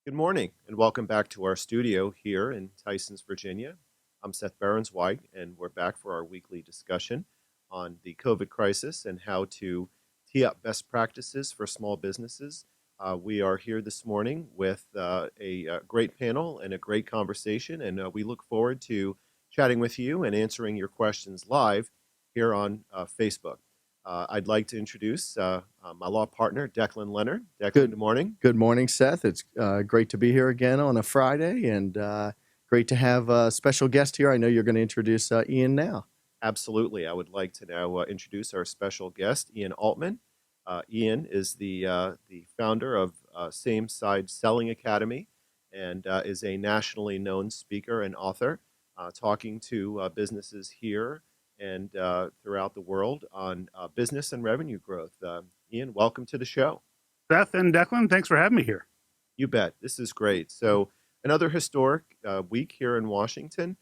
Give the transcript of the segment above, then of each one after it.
Good morning and welcome back to our studio here in Tysons, Virginia. I'm Seth Berenzweig, and we're back for our weekly discussion on the COVID crisis and how to tee up best practices for small businesses. We are here this morning with a great panel and a great conversation, and we look forward to chatting with you and answering your questions live here on Facebook. I'd like to introduce my law partner, Declan Leonard. Declan, good morning. Good morning, Seth. It's great to be here again on a Friday, and great to have a special guest here. I know you're going to introduce Ian now. Absolutely. I would like to now introduce our special guest, Ian Altman. Ian is the founder of Same Side Selling Academy and is a nationally known speaker and author, talking to businesses here and throughout the world on business and revenue growth. Ian, welcome to the show. Seth and Declan, thanks for having me here. You bet. This is great. So another historic week here in Washington.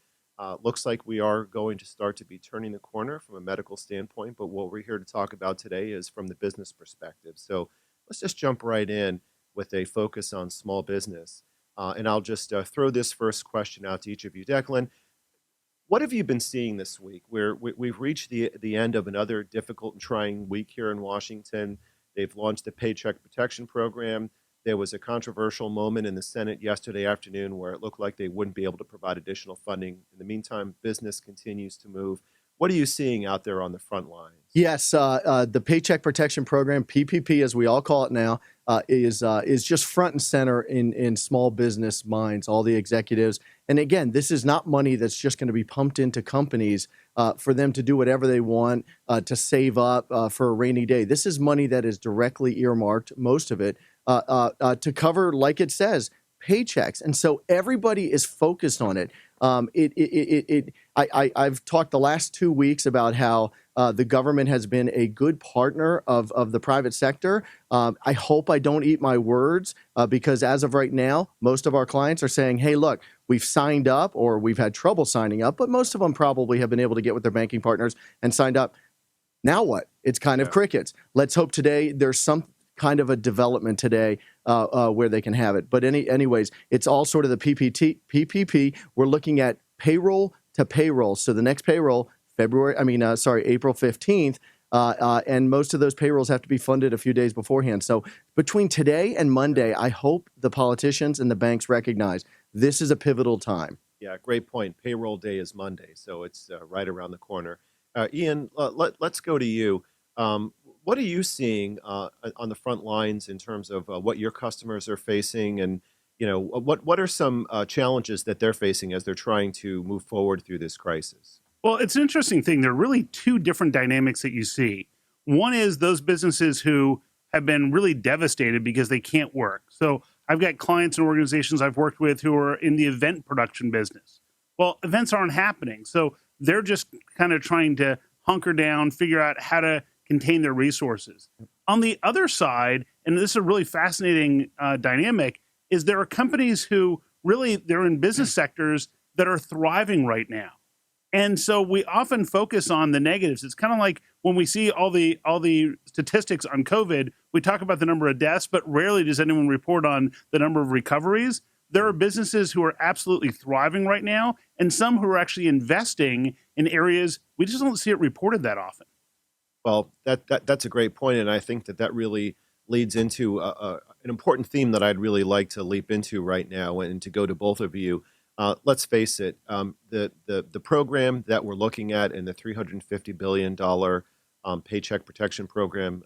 Looks like we are going to start to be turning the corner from a medical standpoint, but what we're here to talk about today is from the business perspective. So let's just jump right in with a focus on small business. And I'll just throw this first question out to each of you. Declan, what have you been seeing this week? We've reached the end of another difficult and trying week here in Washington. They've launched the Paycheck Protection Program. There was a controversial moment in the Senate yesterday afternoon where it looked like they wouldn't be able to provide additional funding. In the meantime, business continues to move. What are you seeing out there on the front lines? Yes, the Paycheck Protection Program, PPP, as we all call it now, is just front and center in small business minds, all the executives. And again, this is not money that's just going to be pumped into companies for them to do whatever they want to save up for a rainy day. This is money that is directly earmarked, most of it, to cover, like it says, paychecks. And so everybody is focused on it. I've talked the last 2 weeks about how the government has been a good partner of the private sector. I hope I don't eat my words because as of right now, most of our clients are saying, hey, look, we've signed up or we've had trouble signing up, but most of them probably have been able to get with their banking partners and signed up. Now what? It's kind of crickets. Let's hope today there's some kind of a development today where they can have it. But anyways, it's all sort of the PPP. We're looking at payroll to payroll. So the next payroll, April 15th, and most of those payrolls have to be funded a few days beforehand. So between today and Monday, I hope the politicians and the banks recognize this is a pivotal time. Yeah, great point. Payroll day is Monday, so it's right around the corner. Ian, let's go to you. What are you seeing on the front lines in terms of what your customers are facing, and what are some challenges that they're facing as they're trying to move forward through this crisis? Well, it's an interesting thing. There are really two different dynamics that you see. One is those businesses who have been really devastated because they can't work. So I've got clients and organizations I've worked with who are in the event production business. Well, events aren't happening. So they're just kind of trying to hunker down, figure out how to contain their resources. On the other side, and this is a really fascinating dynamic, is there are companies who really, they're in business sectors that are thriving right now. And so we often focus on the negatives. It's kind of like when we see all the statistics on COVID, we talk about the number of deaths, but rarely does anyone report on the number of recoveries. There are businesses who are absolutely thriving right now, and some who are actually investing in areas we just don't see it reported that often. Well, that's a great point, and I think that really leads into an important theme that I'd really like to leap into right now and to go to both of you. Let's face it, the program that we're looking at in the $350 billion Paycheck Protection Program,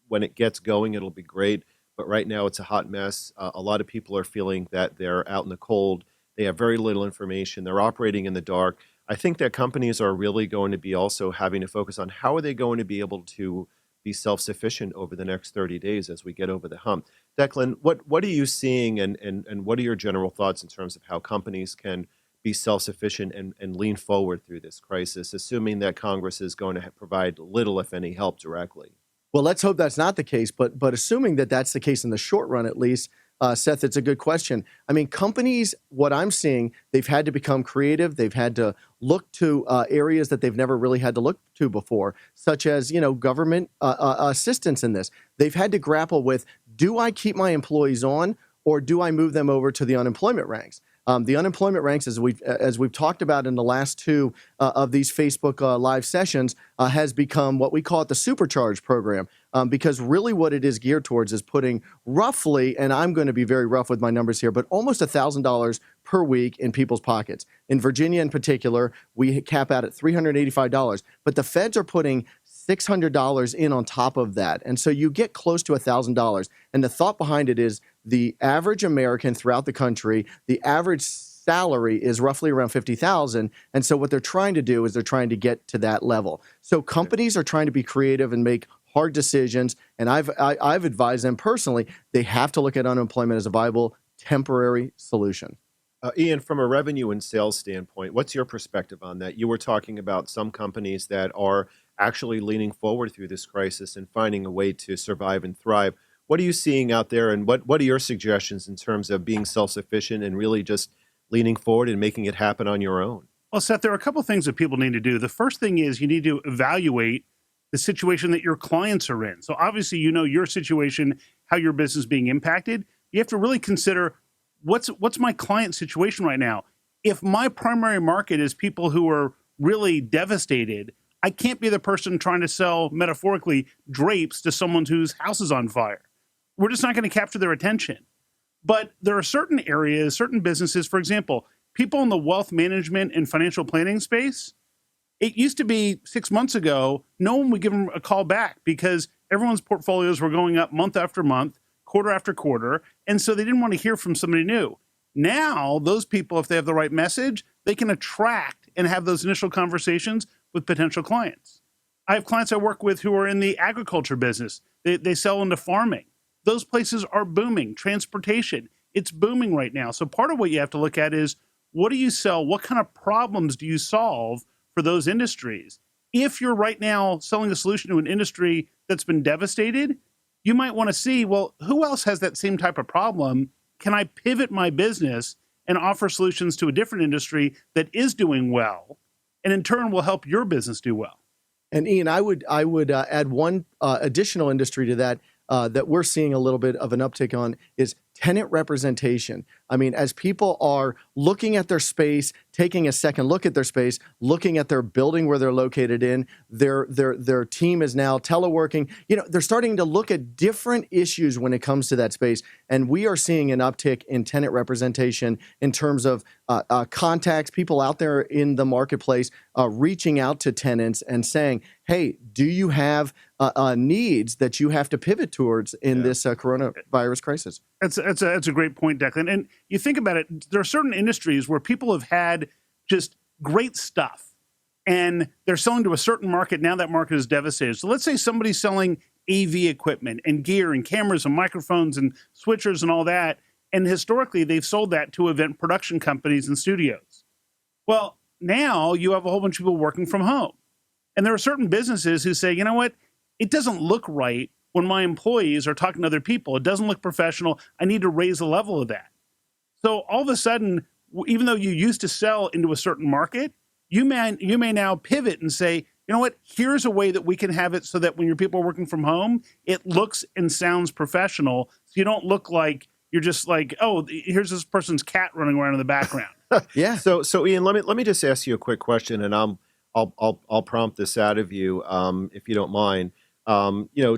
when it gets going, it'll be great. But right now it's a hot mess. A lot of people are feeling that they're out in the cold. They have very little information. They're operating in the dark. I think that companies are really going to be also having to focus on how are they going to be able to be self-sufficient over the next 30 days as we get over the hump. Declan, what are you seeing and what are your general thoughts in terms of how companies can be self-sufficient and lean forward through this crisis, assuming that Congress is going to provide little, if any, help directly? Well, let's hope that's not the case. But assuming that that's the case in the short run, at least, Seth, it's a good question. I mean, companies, what I'm seeing, they've had to become creative. They've had to look to areas that they've never really had to look to before, such as, government assistance in this. They've had to grapple with, do I keep my employees on or do I move them over to the unemployment ranks? The unemployment ranks, as we've talked about in the last two of these Facebook live sessions, has become what we call it the supercharge program, because really what it is geared towards is putting roughly, and I'm going to be very rough with my numbers here, but almost $1,000 per week in people's pockets. In Virginia in particular, we cap out at $385, but the feds are putting $600 in on top of that. And so you get close to $1,000. And the thought behind it is the average American throughout the country, the average salary is roughly around $50,000. And so what they're trying to do is they're trying to get to that level. So companies are trying to be creative and make hard decisions. And I've advised them personally, they have to look at unemployment as a viable temporary solution. Ian, from a revenue and sales standpoint, what's your perspective on that? You were talking about some companies that are actually leaning forward through this crisis and finding a way to survive and thrive. What are you seeing out there, and what are your suggestions in terms of being self-sufficient and really just leaning forward and making it happen on your own? Well, Seth, there are a couple things that people need to do. The first thing is you need to evaluate the situation that your clients are in. So obviously, you know your situation, how your business is being impacted. You have to really consider what's my client situation right now. If my primary market is people who are really devastated, I can't be the person trying to sell, metaphorically, drapes to someone whose house is on fire. We're just not going to capture their attention. But there are certain areas, certain businesses, for example, people in the wealth management and financial planning space. It used to be 6 months ago, no one would give them a call back because everyone's portfolios were going up month after month, quarter after quarter, and so they didn't want to hear from somebody new. Now, those people, if they have the right message, they can attract and have those initial conversations with potential clients. I have clients I work with who are in the agriculture business. They sell into farming. Those places are booming. Transportation, it's booming right now. So part of what you have to look at is, what do you sell? What kind of problems do you solve for those industries? If you're right now selling a solution to an industry that's been devastated, you might want to see, well, who else has that same type of problem? Can I pivot my business and offer solutions to a different industry that is doing well, and in turn will help your business do well? And Ian, I would add one additional industry to that that we're seeing a little bit of an uptick on is tenant representation. I mean, as people are looking at their space, taking a second look at their space, looking at their building where they're located in, their team is now teleworking. You know, they're starting to look at different issues when it comes to that space. And we are seeing an uptick in tenant representation in terms of contacts, people out there in the marketplace reaching out to tenants and saying, hey, do you have needs that you have to pivot towards in this coronavirus crisis? That's a great point, Declan. And you think about it, there are certain industries where people have had just great stuff and they're selling to a certain market. Now that market is devastated. So let's say somebody's selling AV equipment and gear and cameras and microphones and switchers and all that. And historically, they've sold that to event production companies and studios. Well, now you have a whole bunch of people working from home. And there are certain businesses who say, you know what, it doesn't look right when my employees are talking to other people. It doesn't look professional. I need to raise the level of that. So all of a sudden, even though you used to sell into a certain market, you may now pivot and say, you know what, here's a way that we can have it so that when your people are working from home, it looks and sounds professional. So you don't look like you're just like, oh, here's this person's cat running around in the background. Yeah. So Ian, let me just ask you a quick question, and I'll prompt this out of you, if you don't mind.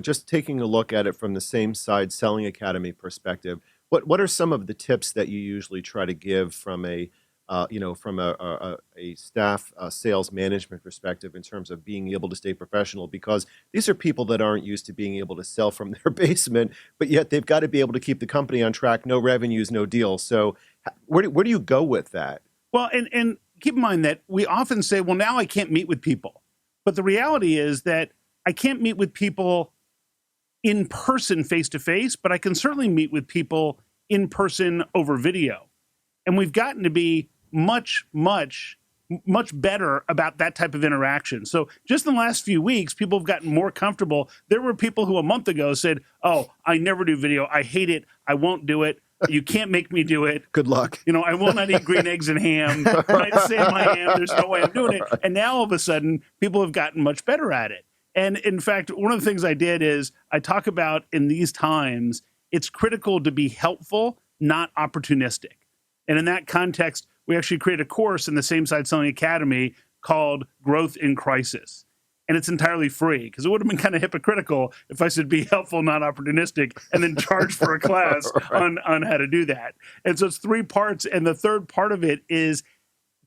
Just taking a look at it from the same side selling academy perspective, what are some of the tips that you usually try to give from a staff sales management perspective in terms of being able to stay professional? Because these are people that aren't used to being able to sell from their basement, but yet they've got to be able to keep the company on track. No revenues, no deals. So where do you go with that? Well, and keep in mind that we often say, well, now I can't meet with people. But the reality is that I can't meet with people in person face to face, but I can certainly meet with people in person over video. And we've gotten to be much better about that type of interaction. So just in the last few weeks, people have gotten more comfortable. There were people who a month ago said, oh, I never do video. I hate it. I won't do it. You can't make me do it. Good luck. I will not eat green eggs and ham. I'd say I am. There's no way I'm doing it. And now all of a sudden, people have gotten much better at it. And in fact, one of the things I did is I talk about in these times, it's critical to be helpful, not opportunistic. And in that context, we actually create a course in the Same Side Selling Academy called Growth in Crisis. And it's entirely free, because it would have been kind of hypocritical if I said be helpful, not opportunistic, and then charge for a class on how to do that. And so it's 3 parts. And the third part of it is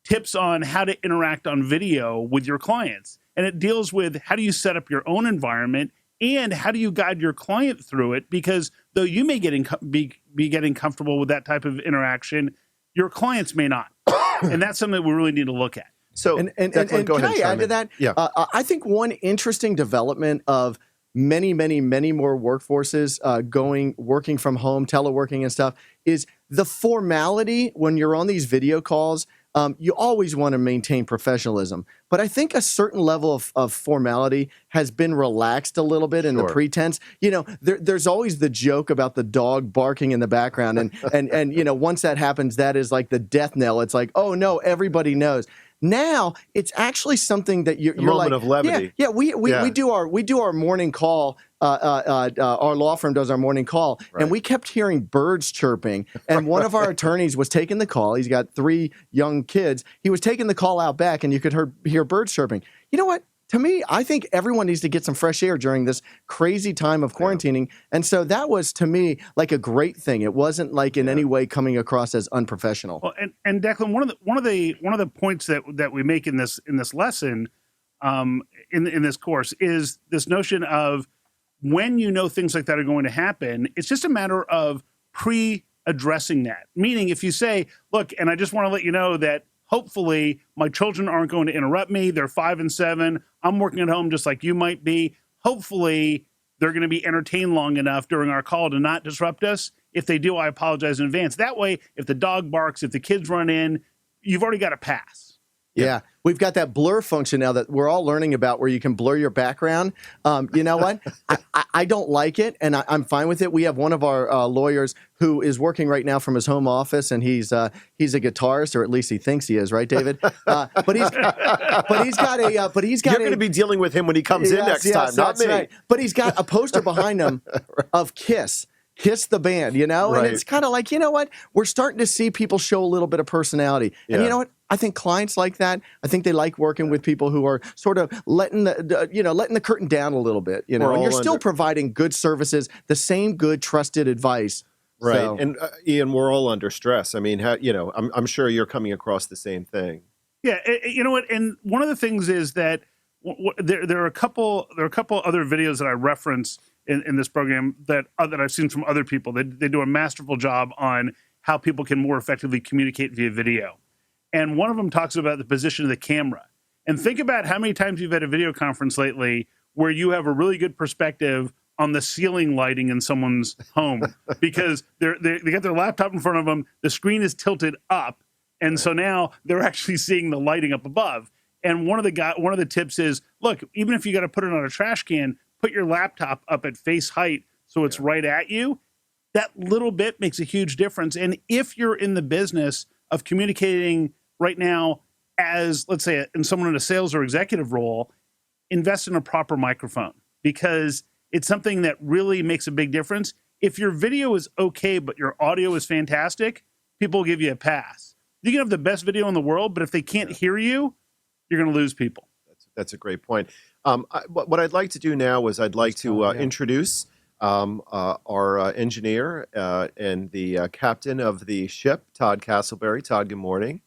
tips on how to interact on video with your clients. And it deals with how do you set up your own environment and how do you guide your client through it? Because though you may be getting comfortable with that type of interaction, your clients may not. And that's something that we really need to look at. So, and Declan, go can ahead, I add to that? Yeah. I think one interesting development of many more workforces working from home, teleworking and stuff is the formality when you're on these video calls. You always want to maintain professionalism, but I think a certain level of formality has been relaxed a little bit in the pretense. You know, there's always the joke about the dog barking in the background, and you know, once that happens, that is like the death knell. It's like, oh no, everybody knows. Now it's actually something that you're moment like, of levity. Yeah, we do our morning call. Our law firm does our morning call, and we kept hearing birds chirping. And one of our attorneys was taking the call. He's got 3 young kids. He was taking the call out back, and you could hear birds chirping. You know what? To me, I think everyone needs to get some fresh air during this crazy time of quarantining. And so that was, to me, like a great thing. It wasn't like in any way coming across as unprofessional. Well, and Declan, one of the points that we make in this lesson, in this course, is this notion of when you know things like that are going to happen, it's just a matter of addressing that. Meaning, if you say, look, and I just want to let you know that hopefully my children aren't going to interrupt me. They're 5 and 7. I'm working at home just like you might be. Hopefully they're going to be entertained long enough during our call to not disrupt us. If they do, I apologize in advance. That way, if the dog barks, if the kids run in, you've already got a pass. Yeah, we've got that blur function now that we're all learning about, where you can blur your background. You know what? I don't like it, and I'm fine with it. We have one of our lawyers who is working right now from his home office, and he's a guitarist, or at least he thinks he is, right, David? But he's got a You're going to be dealing with him when he comes in next time, not me. Right. But he's got a poster behind him of Kiss the band, you know? And it's kind of like, you know what? We're starting to see people show a little bit of personality. And you know what? I think clients like that. I think they like working with people who are sort of letting the curtain down a little bit, you know, and you're still providing good services, the same good, trusted advice. Right. So, And Ian, we're all under stress. I mean, I'm sure you're coming across the same thing. Yeah. You know what? And one of the things is that there are a couple other videos that I reference in this program that I've seen from other people. They do a masterful job on how people can more effectively communicate via video. And one of them talks about the position of the camera. And think about how many times you've had a video conference lately where you have a really good perspective on the ceiling lighting in someone's home because they got their laptop in front of them, the screen is tilted up, and so now they're actually seeing the lighting up above. And one of the tips is, look, even if you got to put it on a trash can, put your laptop up at face height so it's right at you. That little bit makes a huge difference. And if you're in the business of communicating right now as, let's say, someone in a sales or executive role, invest in a proper microphone because it's something that really makes a big difference. If your video is okay, but your audio is fantastic, people will give you a pass. You can have the best video in the world, but if they can't hear you, you're going to lose people. That's a great point. What I'd like to do now is I'd like to introduce our engineer and the captain of the ship, Todd Castleberry. Todd, good morning.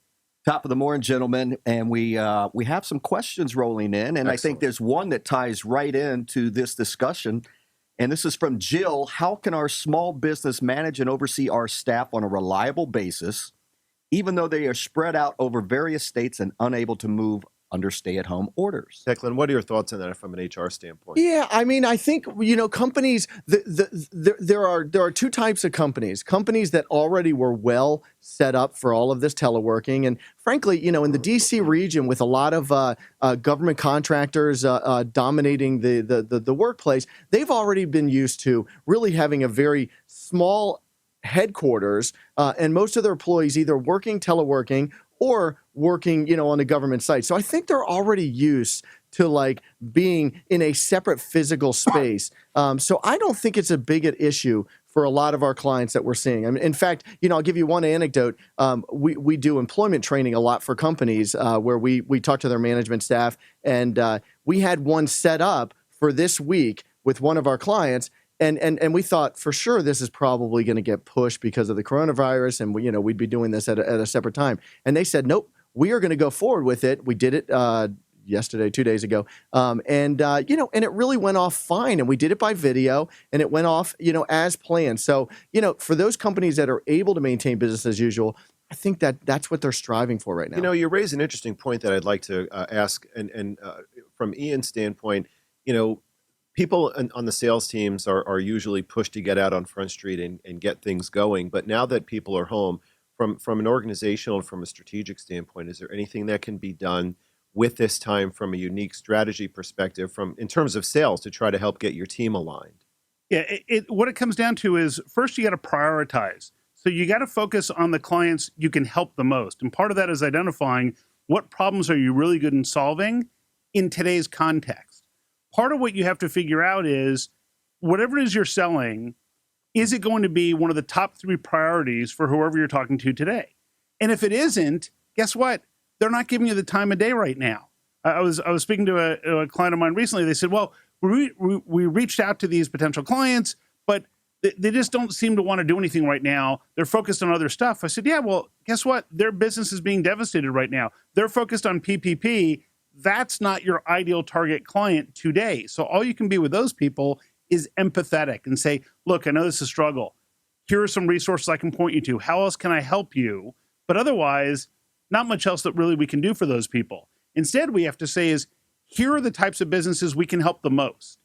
Top of the morning, gentlemen, and we have some questions rolling in, and Excellent. I think there's one that ties right into this discussion, and this is from Jill. How can our small business manage and oversee our staff on a reliable basis, even though they are spread out over various states and unable to move under stay-at-home orders? Declan, what are your thoughts on that from an HR standpoint? Yeah, I mean, I think, companies, there are 2 types of companies. Companies that already were well set up for all of this teleworking. And frankly, in the DC region with a lot of government contractors dominating the workplace, they've already been used to really having a very small headquarters and most of their employees either working teleworking or working, on a government site. So I think they're already used to being in a separate physical space. So I don't think it's a big issue for a lot of our clients that we're seeing. I mean, in fact, I'll give you one anecdote. We do employment training a lot for companies where we talk to their management staff, and we had one set up for this week with one of our clients. And we thought for sure this is probably going to get pushed because of the coronavirus, and we'd be doing this at a separate time. And they said, nope, we are going to go forward with it. We did it yesterday, 2 days ago, and it really went off fine. And we did it by video, and it went off as planned. So for those companies that are able to maintain business as usual, I think that's what they're striving for right now. You raise an interesting point that I'd like to ask, and from Ian's standpoint, people on the sales teams are usually pushed to get out on Front Street and get things going. But now that people are home, from an organizational and from a strategic standpoint, is there anything that can be done with this time from a unique strategy perspective, in terms of sales, to try to help get your team aligned? Yeah, what it comes down to is, first you got to prioritize. So you got to focus on the clients you can help the most. And part of that is identifying what problems are you really good in solving in today's context. Part of what you have to figure out is, whatever it is you're selling, is it going to be one of the top 3 priorities for whoever you're talking to today? And if it isn't, guess what? They're not giving you the time of day right now. I was speaking to a client of mine recently. They said, well, we reached out to these potential clients, but they just don't seem to want to do anything right now. They're focused on other stuff. I said, yeah, well, guess what? Their business is being devastated right now. They're focused on PPP. That's not your ideal target client today. So all you can be with those people is empathetic and say, look, I know this is a struggle. Here are some resources I can point you to. How else can I help you? But otherwise, not much else that really we can do for those people. Instead, we have to say is, here are the types of businesses we can help the most.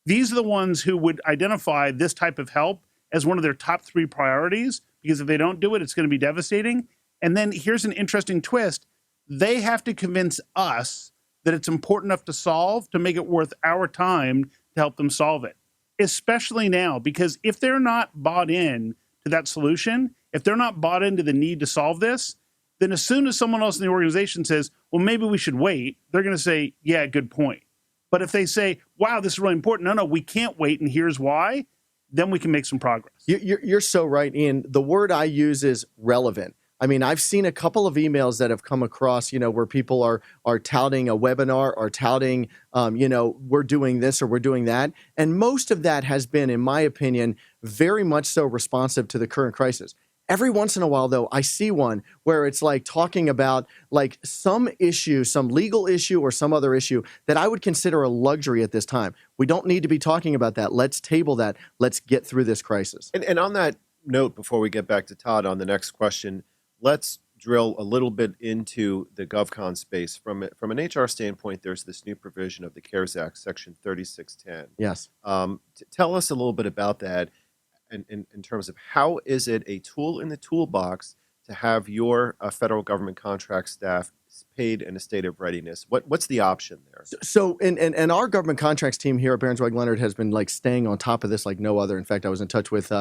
These are the ones who would identify this type of help as one of their top 3 priorities, because if they don't do it, it's going to be devastating. And then here's an interesting twist. They have to convince us that it's important enough to solve to make it worth our time to help them solve it, especially now, because if they're not bought in to that solution, if they're not bought into the need to solve this, then as soon as someone else in the organization says, well, maybe we should wait, they're going to say, yeah, good point. But if they say, wow, this is really important, no, we can't wait, and here's why, then we can make some progress. You're so right, Ian. The word I use is relevant. I mean, I've seen a couple of emails that have come across, where people are touting a webinar or touting, we're doing this or we're doing that. And most of that has been, in my opinion, very much so responsive to the current crisis. Every once in a while, though, I see one where it's like talking about like some issue, some legal issue or some other issue that I would consider a luxury at this time. We don't need to be talking about that. Let's table that. Let's get through this crisis. And on that note, before we get back to Todd on the next question, let's drill a little bit into the GovCon space. From an HR standpoint, there's this new provision of the CARES Act, Section 3610. Yes. Tell us a little bit about that, and in terms of how is it a tool in the toolbox to have your federal government contract staff paid in a state of readiness? What's the option there? So, and our government contracts team here at Berenzweig Leonard has been like staying on top of this like no other. In fact, I was in touch with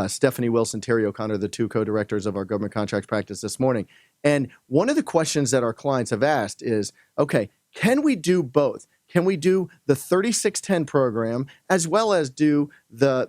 Stephanie Wilson, Terry O'Connor, the 2 co-directors of our government contracts practice this morning. And one of the questions that our clients have asked is, okay, can we do both? Can we do the 3610 program as well as do the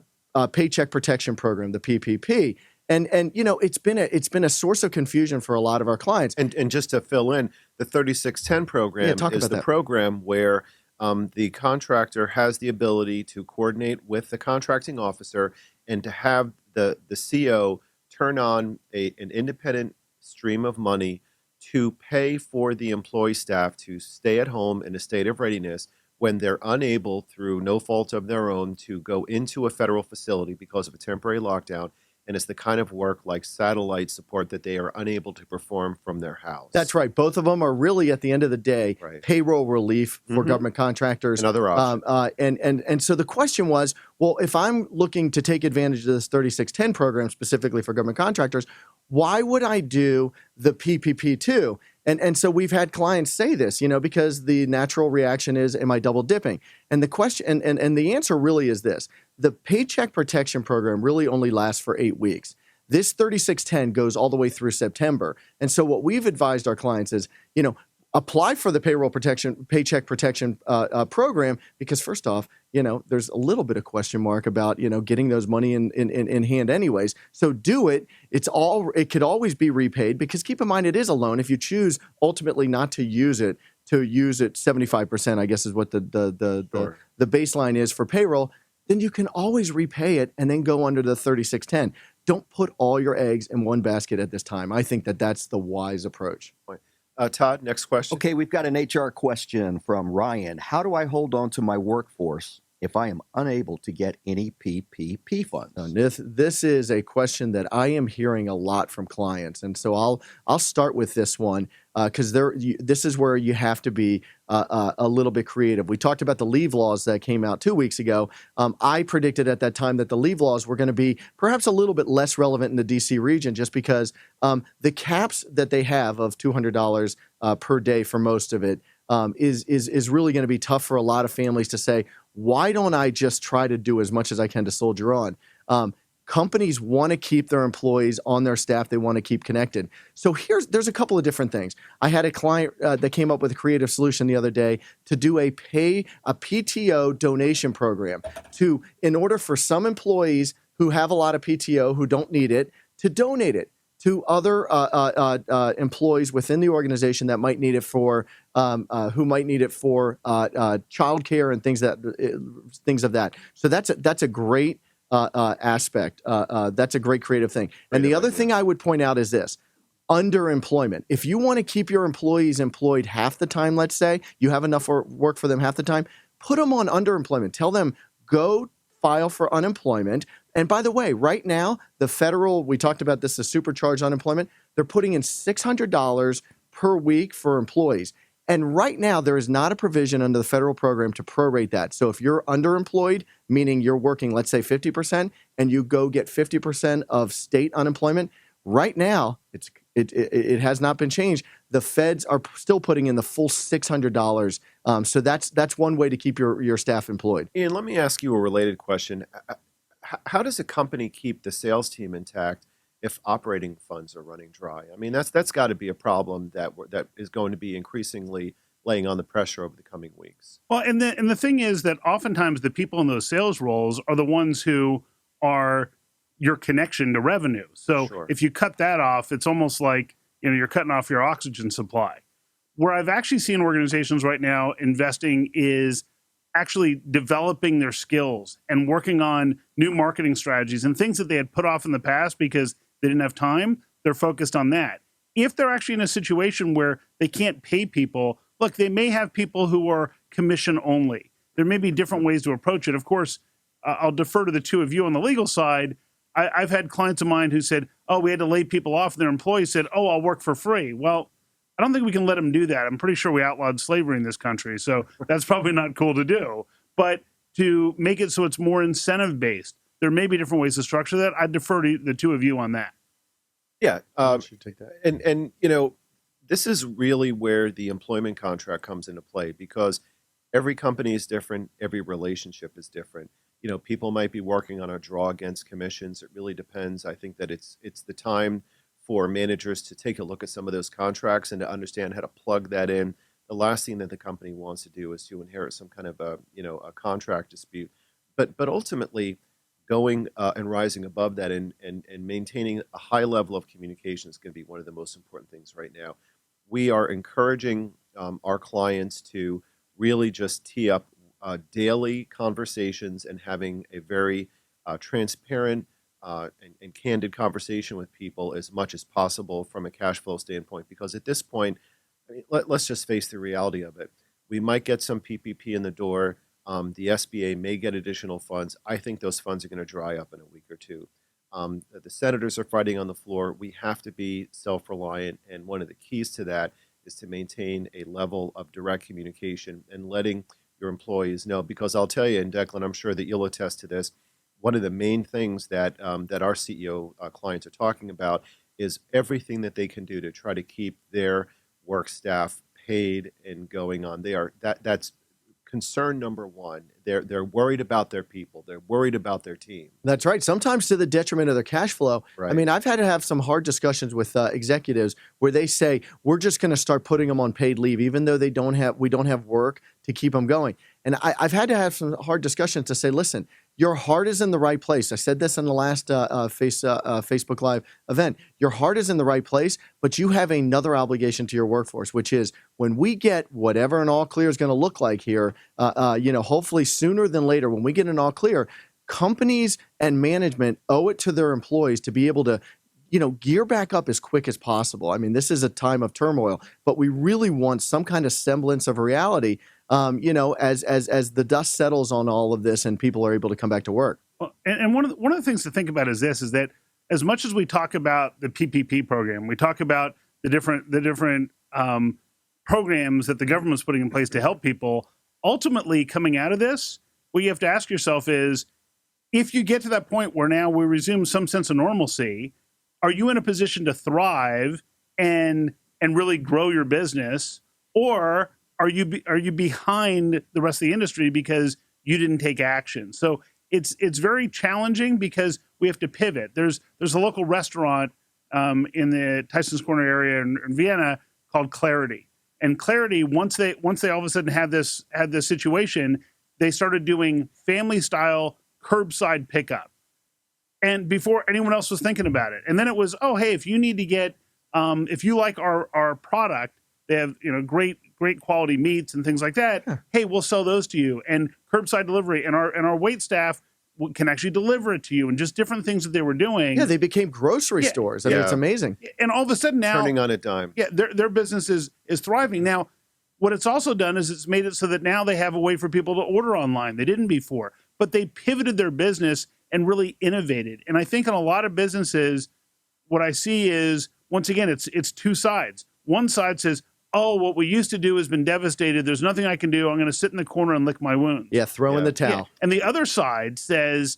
Paycheck Protection Program, the PPP? And it's been a source of confusion for a lot of our clients. And just to fill in, the 3610 program is the program where the contractor has the ability to coordinate with the contracting officer and to have the CO turn on an independent stream of money to pay for the employee staff to stay at home in a state of readiness when they're unable, through no fault of their own, to go into a federal facility because of a temporary lockdown. And it's the kind of work like satellite support that they are unable to perform from their house. That's right. Both of them are really, at the end of the day, payroll relief for government contractors. Another option. And so the question was, well, if I'm looking to take advantage of this 3610 program specifically for government contractors, why would I do the PPP too? And so we've had clients say this, because the natural reaction is, am I double dipping? And the question, and the answer really is this: the Paycheck Protection Program really only lasts for 8 weeks. This 3610 goes all the way through September. And so what we've advised our clients is, apply for the paycheck protection program, because first off, there's a little bit of question mark about, getting those money in hand anyways. So do it. It could always be repaid, because keep in mind, it is a loan. If you choose ultimately not to use it, 75%, I guess is what the baseline is for payroll, then you can always repay it and then go under the 3610. Don't put all your eggs in one basket at this time. I think that's the wise approach. Todd, next question. Okay, we've got an HR question from Ryan. How do I hold on to my workforce if I am unable to get any PPP funds? This is a question that I am hearing a lot from clients, and so I'll start with this one because this is where you have to be a little bit creative. We talked about the leave laws that came out 2 weeks ago. I predicted at that time that the leave laws were going to be perhaps a little bit less relevant in the DC region, just because the caps that they have of $200 per day for most of it is really going to be tough for a lot of families to say, why don't I just try to do as much as I can to soldier on? Companies want to keep their employees on their staff. They want to keep connected. So there's a couple of different things. I had a client that came up with a creative solution the other day to do a PTO donation program in order for some employees who have a lot of PTO who don't need it to donate it to other employees within the organization that might need it for childcare and things of that. So that's a great aspect. That's a great creative thing. And the other thing I would point out is this: underemployment. If you want to keep your employees employed half the time, let's say you have enough work for them half the time, put them on underemployment. Tell them, go file for unemployment. And by the way, right now, the federal, we talked about this, the supercharged unemployment, they're putting in $600 per week for employees. And right now, there is not a provision under the federal program to prorate that. So if you're underemployed, meaning you're working, let's say 50%, and you go get 50% of state unemployment, right now, it has not been changed. The feds are still putting in the full $600. So that's one way to keep your staff employed. Ian, let me ask you a related question. How does a company keep the sales team intact if operating funds are running dry? I mean, that's got to be a problem that is going to be increasingly laying on the pressure over the coming weeks. Well, and the thing is that oftentimes the people in those sales roles are the ones who are your connection to revenue. So if you cut that off, it's almost like you're cutting off your oxygen supply. Where I've actually seen organizations right now investing is actually developing their skills and working on new marketing strategies and things that they had put off in the past because they didn't have time. They're focused on that. If they're actually in a situation where they can't pay people, look, they may have people who are commission only. There may be different ways to approach it. Of course, I'll defer to the two of you on the legal side. I've had clients of mine who said, oh, we had to lay people off. And their employees said, oh, I'll work for free. Well, I don't think we can let them do that. I'm pretty sure we outlawed slavery in this country. So that's probably not cool to do. But to make it so it's more incentive-based, there may be different ways to structure that. I'd defer to the two of you on that. Yeah. Take that. And this is really where the employment contract comes into play, because every company is different. Every relationship is different. People might be working on a draw against commissions. It really depends. I think that it's the time for managers to take a look at some of those contracts and to understand how to plug that in. The last thing that the company wants to do is to inherit some kind of a contract dispute. But ultimately, going and rising above that and maintaining a high level of communication is going to be one of the most important things right now. We are encouraging our clients to really just tee up daily conversations and having a very transparent and candid conversation with people as much as possible from a cash flow standpoint. Because at this point, let's just face the reality of it. We might get some PPP in the door. The SBA may get additional funds. I think those funds are going to dry up in a week or two. The senators are fighting on the floor. We have to be self-reliant, and one of the keys to that is to maintain a level of direct communication and letting your employees know. Because I'll tell you, and Declan, I'm sure that you'll attest to this, one of the main things that our CEO clients are talking about is everything that they can do to try to keep their work staff paid and going on. That's concern number one. They're worried about their people. They're worried about their team. That's right. Sometimes to the detriment of their cash flow. Right. I mean, I've had to have some hard discussions with executives where they say we're just going to start putting them on paid leave, even though we don't have work to keep them going. And I've had to have some hard discussions to say, listen, your heart is in the right place. I said this in the last Facebook Live event. Your heart is in the right place, but you have another obligation to your workforce, which is when we get whatever an all clear is going to look like here, hopefully sooner than later, when we get an all clear, companies and management owe it to their employees to be able to gear back up as quick as possible. I mean, this is a time of turmoil, but we really want some kind of semblance of reality, as the dust settles on all of this and people are able to come back to work. Well, and one of the things to think about is that as much as we talk about the PPP program, we talk about the different programs that the government's putting in place to help people. Ultimately, coming out of this, what you have to ask yourself is, if you get to that point where now we resume some sense of normalcy, are you in a position to thrive and really grow your business, or are you behind the rest of the industry because you didn't take action? So it's very challenging because we have to pivot. There's a local restaurant in the Tyson's Corner area in Vienna called Clarity, and Clarity once they all of a sudden had this situation, they started doing family style curbside pickup. And before anyone else was thinking about it. And then it was, oh, hey, if you need to get, if you like our product, they have, great quality meats and things like that. Yeah. Hey, we'll sell those to you. And curbside delivery, and our wait staff can actually deliver it to you, and just different things that they were doing. Yeah, they became grocery stores. I mean, it's amazing. And all of a sudden now, turning on a dime. Yeah, their business is thriving. Now, what it's also done is it's made it so that now they have a way for people to order online. They didn't before, but they pivoted their business and really innovated. And I think in a lot of businesses, what I see is, once again, it's two sides. One side says, oh, what we used to do has been devastated. There's nothing I can do. I'm going to sit in the corner and lick my wounds. Yeah, throw in the towel. Yeah. And the other side says,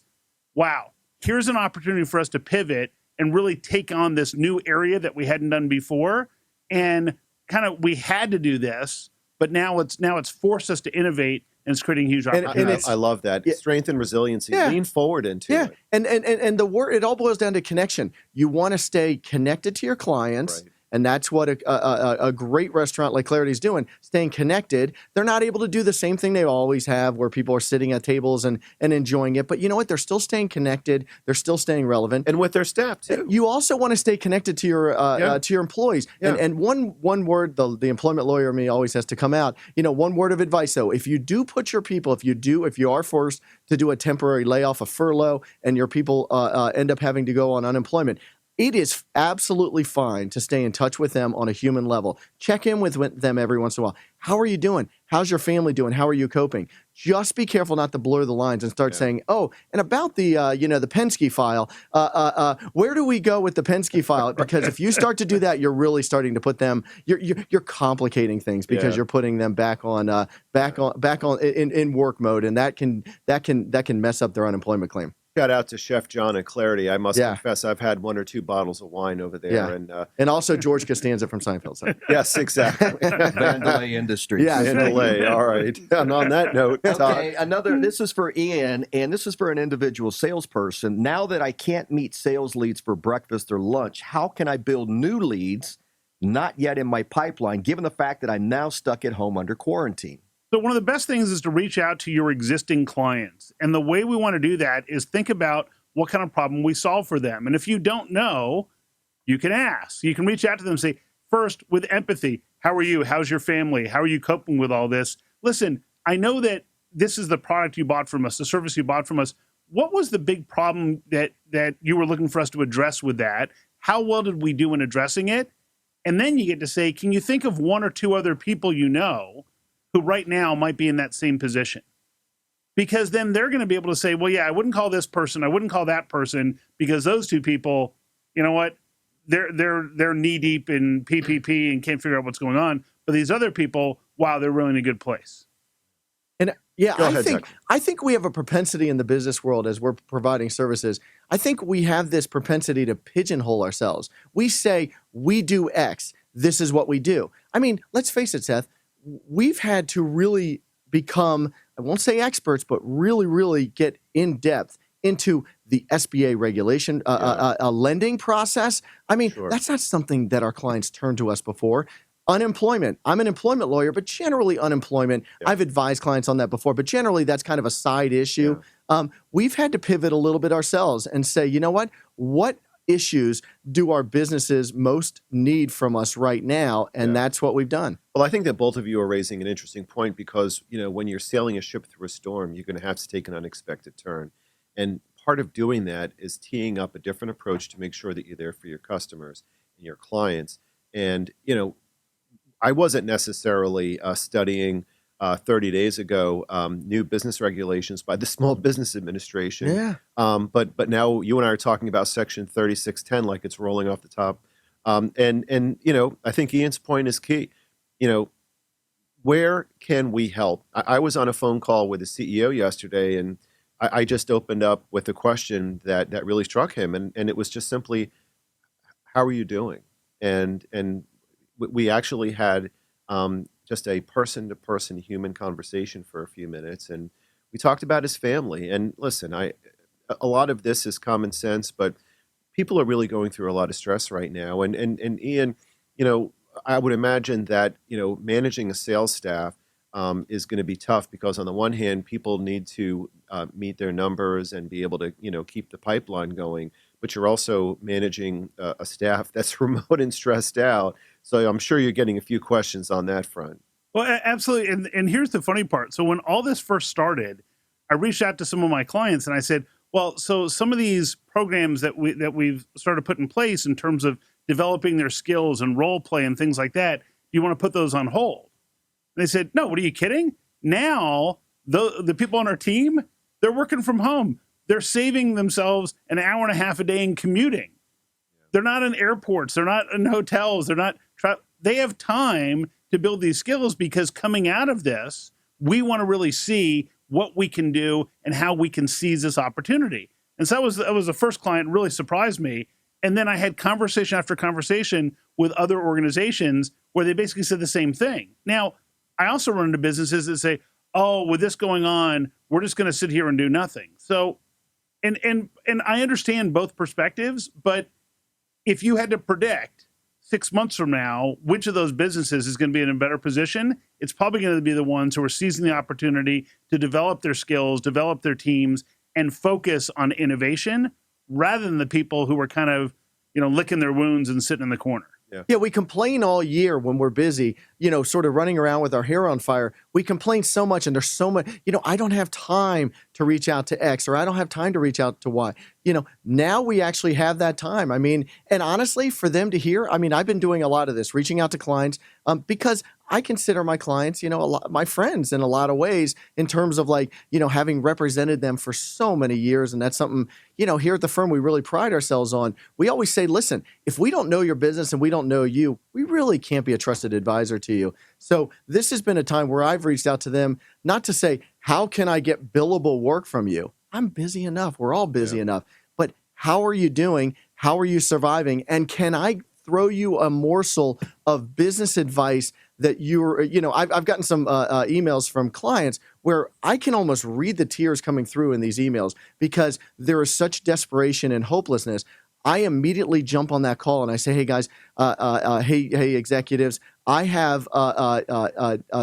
wow, here's an opportunity for us to pivot and really take on this new area that we hadn't done before. And kind of, we had to do this, but now it's forced us to innovate, and it's creating huge opportunities. I love that. Yeah. Strength and resiliency. Yeah. Lean forward into it. And the word, it all boils down to connection. You want to stay connected to your clients. Right. And that's what a great restaurant like Clarity is doing, staying connected. They're not able to do the same thing they always have, where people are sitting at tables and enjoying it. But you know what? They're still staying connected. They're still staying relevant. And with their staff, too. You also want to stay connected to your employees. Yeah. And one word, the employment lawyer in me always has to come out. One word of advice, though. If you do put your people, if you are forced to do a temporary layoff, a furlough, and your people end up having to go on unemployment, it is absolutely fine to stay in touch with them on a human level. Check in with them every once in a while. How are you doing? How's your family doing? How are you coping? Just be careful not to blur the lines and start saying, oh, and about the Penske file, where do we go with the Penske file? Because if you start to do that, you're really starting to put them, you're complicating things because you're putting them back on in work mode, and that can mess up their unemployment claim. Shout out to Chef John and Clarity. I must confess, I've had 1 or 2 bottles of wine over there. Yeah. And also George Costanza from Seinfeld. So. Yes, exactly. Vandelay Industries. Yeah, Vandelay. All right. And on that note, okay, this is for Ian, and this is for an individual salesperson. Now that I can't meet sales leads for breakfast or lunch, how can I build new leads not yet in my pipeline, given the fact that I'm now stuck at home under quarantine? So one of the best things is to reach out to your existing clients. And the way we want to do that is think about what kind of problem we solve for them. And if you don't know, you can ask. You can reach out to them and say, first, with empathy, how are you? How's your family? How are you coping with all this? Listen, I know that this is the product you bought from us, the service you bought from us. What was the big problem that you were looking for us to address with that? How well did we do in addressing it? And then you get to say, can you think of 1 or 2 other people you know who right now might be in that same position? Because then they're going to be able to say, well, yeah, I wouldn't call this person, I wouldn't call that person, because those 2 people, you know what, they're knee deep in PPP and can't figure out what's going on. But these other people, wow, they're really in a good place. And I think we have a propensity in the business world, as we're providing services. I think we have this propensity to pigeonhole ourselves. We say we do X. This is what we do. I mean, let's face it, Seth. We've had to really become, I won't say experts, but really, really get in depth into the SBA regulation, lending process. I mean, Sure. that's not something that our clients turn to us before. Unemployment. I'm an employment lawyer, but generally unemployment. Yeah. I've advised clients on that before, but generally that's kind of a side issue. We've had to pivot a little bit ourselves and say, you know what? What issues do our businesses most need from us right now? And that's what we've done. Well, I think that both of you are raising an interesting point because, when you're sailing a ship through a storm, you're going to have to take an unexpected turn. And part of doing that is teeing up a different approach to make sure that you're there for your customers and your clients. And, I wasn't necessarily studying 30 days ago new business regulations by the Small Business Administration. Yeah. But now you and I are talking about Section 3610 like it's rolling off the top. And I think Ian's point is key. Where can we help? I was on a phone call with the CEO yesterday, and I just opened up with a question that really struck him, and it was just simply, how are you doing? And we actually had just a person-to-person human conversation for a few minutes, and we talked about his family. And listen, a lot of this is common sense, but people are really going through a lot of stress right now. And Ian, I would imagine that managing a sales staff is going to be tough because on the one hand, people need to meet their numbers and be able to keep the pipeline going. But you're also managing a staff that's remote and stressed out. So I'm sure you're getting a few questions on that front. Well, absolutely. And here's the funny part. So when all this first started, I reached out to some of my clients and I said, well, so some of these programs that we've started put in place in terms of developing their skills and role play and things like that, do you want to put those on hold? And they said, no, what are you kidding? Now, the people on our team, they're working from home. They're saving themselves an hour and a half a day in commuting. They're not in airports. They're not in hotels. They have time to build these skills because coming out of this, we want to really see what we can do and how we can seize this opportunity. And so that was the first client, really surprised me. And then I had conversation after conversation with other organizations where they basically said the same thing. Now, I also run into businesses that say, oh, with this going on, we're just going to sit here and do nothing. So, and I understand both perspectives, but if you had to predict 6 months from now, which of those businesses is going to be in a better position, it's probably going to be the ones who are seizing the opportunity to develop their skills, develop their teams, and focus on innovation rather than the people who are kind of, licking their wounds and sitting in the corner. Yeah, we complain all year when we're busy, sort of running around with our hair on fire. We complain so much, and there's so much, I don't have time to reach out to X, or I don't have time to reach out to Y. Now we actually have that time. I mean, and honestly, for them to hear, I've been doing a lot of this, reaching out to clients, because I consider my clients, my friends in a lot of ways in terms of having represented them for so many years. And that's something, here at the firm, we really pride ourselves on. We always say, listen, if we don't know your business and we don't know you, we really can't be a trusted advisor to you. So this has been a time where I've reached out to them, not to say, how can I get billable work from you? I'm busy enough. We're all busy enough. But how are you doing? How are you surviving? And can I throw you a morsel of business advice that I've gotten some emails from clients where I can almost read the tears coming through in these emails because there is such desperation and hopelessness. I immediately jump on that call and I say, hey guys, hey executives, I have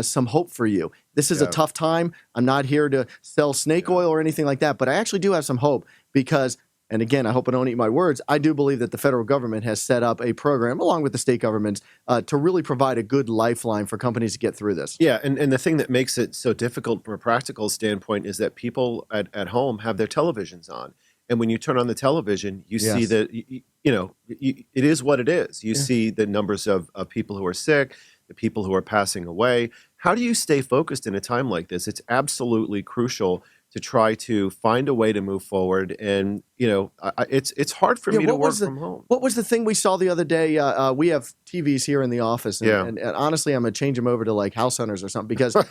some hope for you. This is a tough time. I'm not here to sell snake oil or anything like that, but I actually do have some hope because, and again, I hope I don't eat my words, I do believe that the federal government has set up a program, along with the state governments, to really provide a good lifeline for companies to get through this. Yeah, and the thing that makes it so difficult from a practical standpoint is that people at home have their televisions on. And when you turn on the television, you see that, it is what it is. You see the numbers of people who are sick, the people who are passing away. How do you stay focused in a time like this? It's absolutely crucial to try to find a way to move forward. And, it's hard for me to work from home. What was the thing we saw the other day? We have TVs here in the office. And honestly, I'm going to change them over to like House Hunters or something because because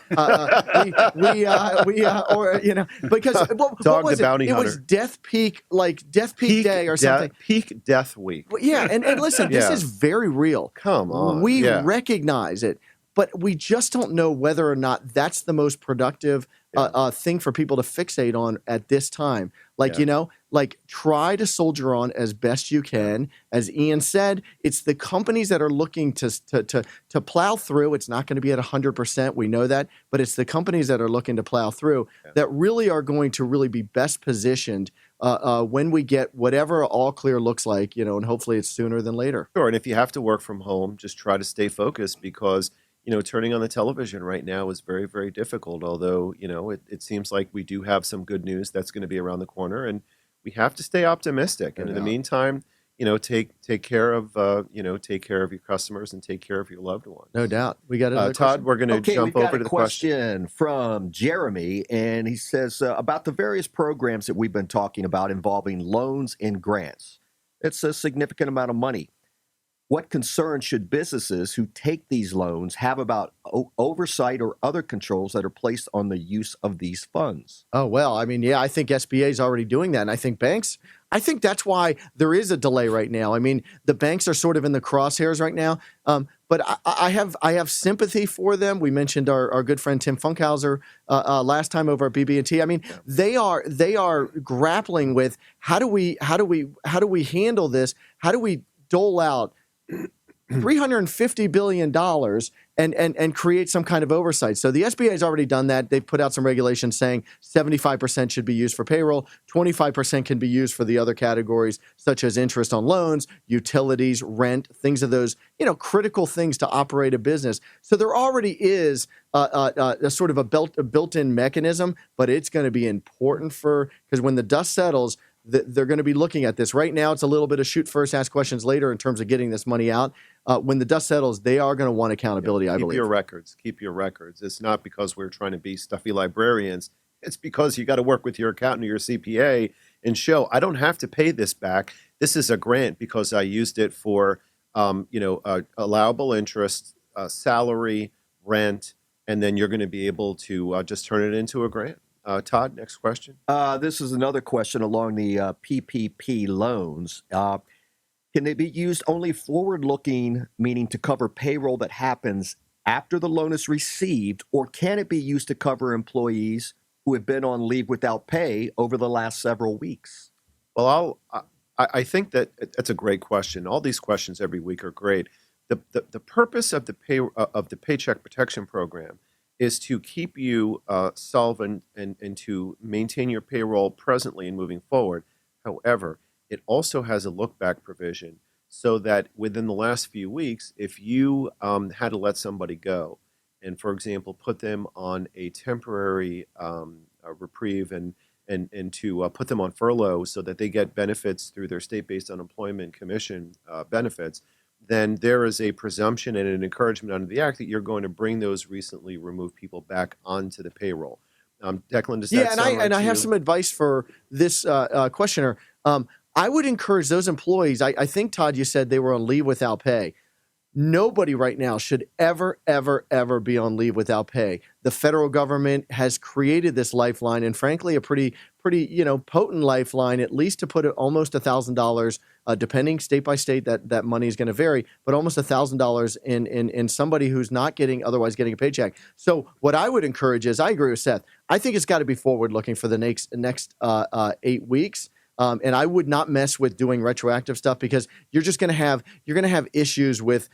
what was it? It was Death Peak Day or something. Peak Death Week. Yeah. And listen, this is very real. Come on. We recognize it. but we just don't know whether or not that's the most productive thing for people to fixate on at this time. Like, like try to soldier on as best you can. As Ian said, it's the companies that are looking to plow through. It's not going to be at 100%. We know that, but it's the companies that are looking to plow through that really are going to really be best positioned when we get whatever all clear looks like, and hopefully it's sooner than later. Sure. And if you have to work from home, just try to stay focused because, turning on the television right now is very, very difficult. Although, it seems like we do have some good news that's going to be around the corner, and we have to stay optimistic. And in the meantime, take care of your customers and take care of your loved ones. No doubt. We got another Todd, question? we're going to jump over to the question from Jeremy, and he says about the various programs that we've been talking about involving loans and grants. It's a significant amount of money. What concerns should businesses who take these loans have about oversight or other controls that are placed on the use of these funds? Oh, well, I mean, I think SBA is already doing that. And I think banks, I think that's why there is a delay right now. I mean, the banks are sort of in the crosshairs right now. But I have sympathy for them. We mentioned our good friend Tim Funkhauser last time over at BB&T. I mean, they are grappling with how do we handle this? How do we dole out $350 billion and create some kind of oversight? So the SBA has already done that. They've put out some regulations saying 75% should be used for payroll, 25% can be used for the other categories such as interest on loans, utilities, rent, things of those, critical things to operate a business. So there already is a sort of a built-in mechanism, but it's going to be important because when the dust settles, they're going to be looking at this. Right now, it's a little bit of shoot first, ask questions later in terms of getting this money out. When the dust settles, they are going to want accountability, I believe. Keep your records. It's not because we're trying to be stuffy librarians. It's because you got to work with your accountant or your CPA and show, I don't have to pay this back. This is a grant because I used it for, allowable interest, salary, rent, and then you're going to be able to just turn it into a grant. Todd, next question. This is another question along the PPP loans. Can they be used only forward-looking, meaning to cover payroll that happens after the loan is received, or can it be used to cover employees who have been on leave without pay over the last several weeks? Well, I think that's a great question. All these questions every week are great. The purpose of the Paycheck Protection Program is to keep you solvent and to maintain your payroll presently and moving forward. However, it also has a look-back provision so that within the last few weeks, if you had to let somebody go and, for example, put them on a temporary reprieve and to put them on furlough so that they get benefits through their state-based unemployment commission benefits, then there is a presumption and an encouragement under the Act that you're going to bring those recently removed people back onto the payroll. Declan, does that sound right and to I have you? some advice for this questioner. I would encourage those employees. I think, Todd, you said they were on leave without pay. Nobody right now should ever, ever, ever be on leave without pay. The federal government has created this lifeline, and frankly, a pretty potent lifeline, at least to put almost $1,000, depending state by state. That money is going to vary, but almost $1,000 in somebody who's not otherwise getting a paycheck. So what I would encourage is, I agree with Seth. I think it's got to be forward looking for the next 8 weeks. And I would not mess with doing retroactive stuff because you're going to have issues with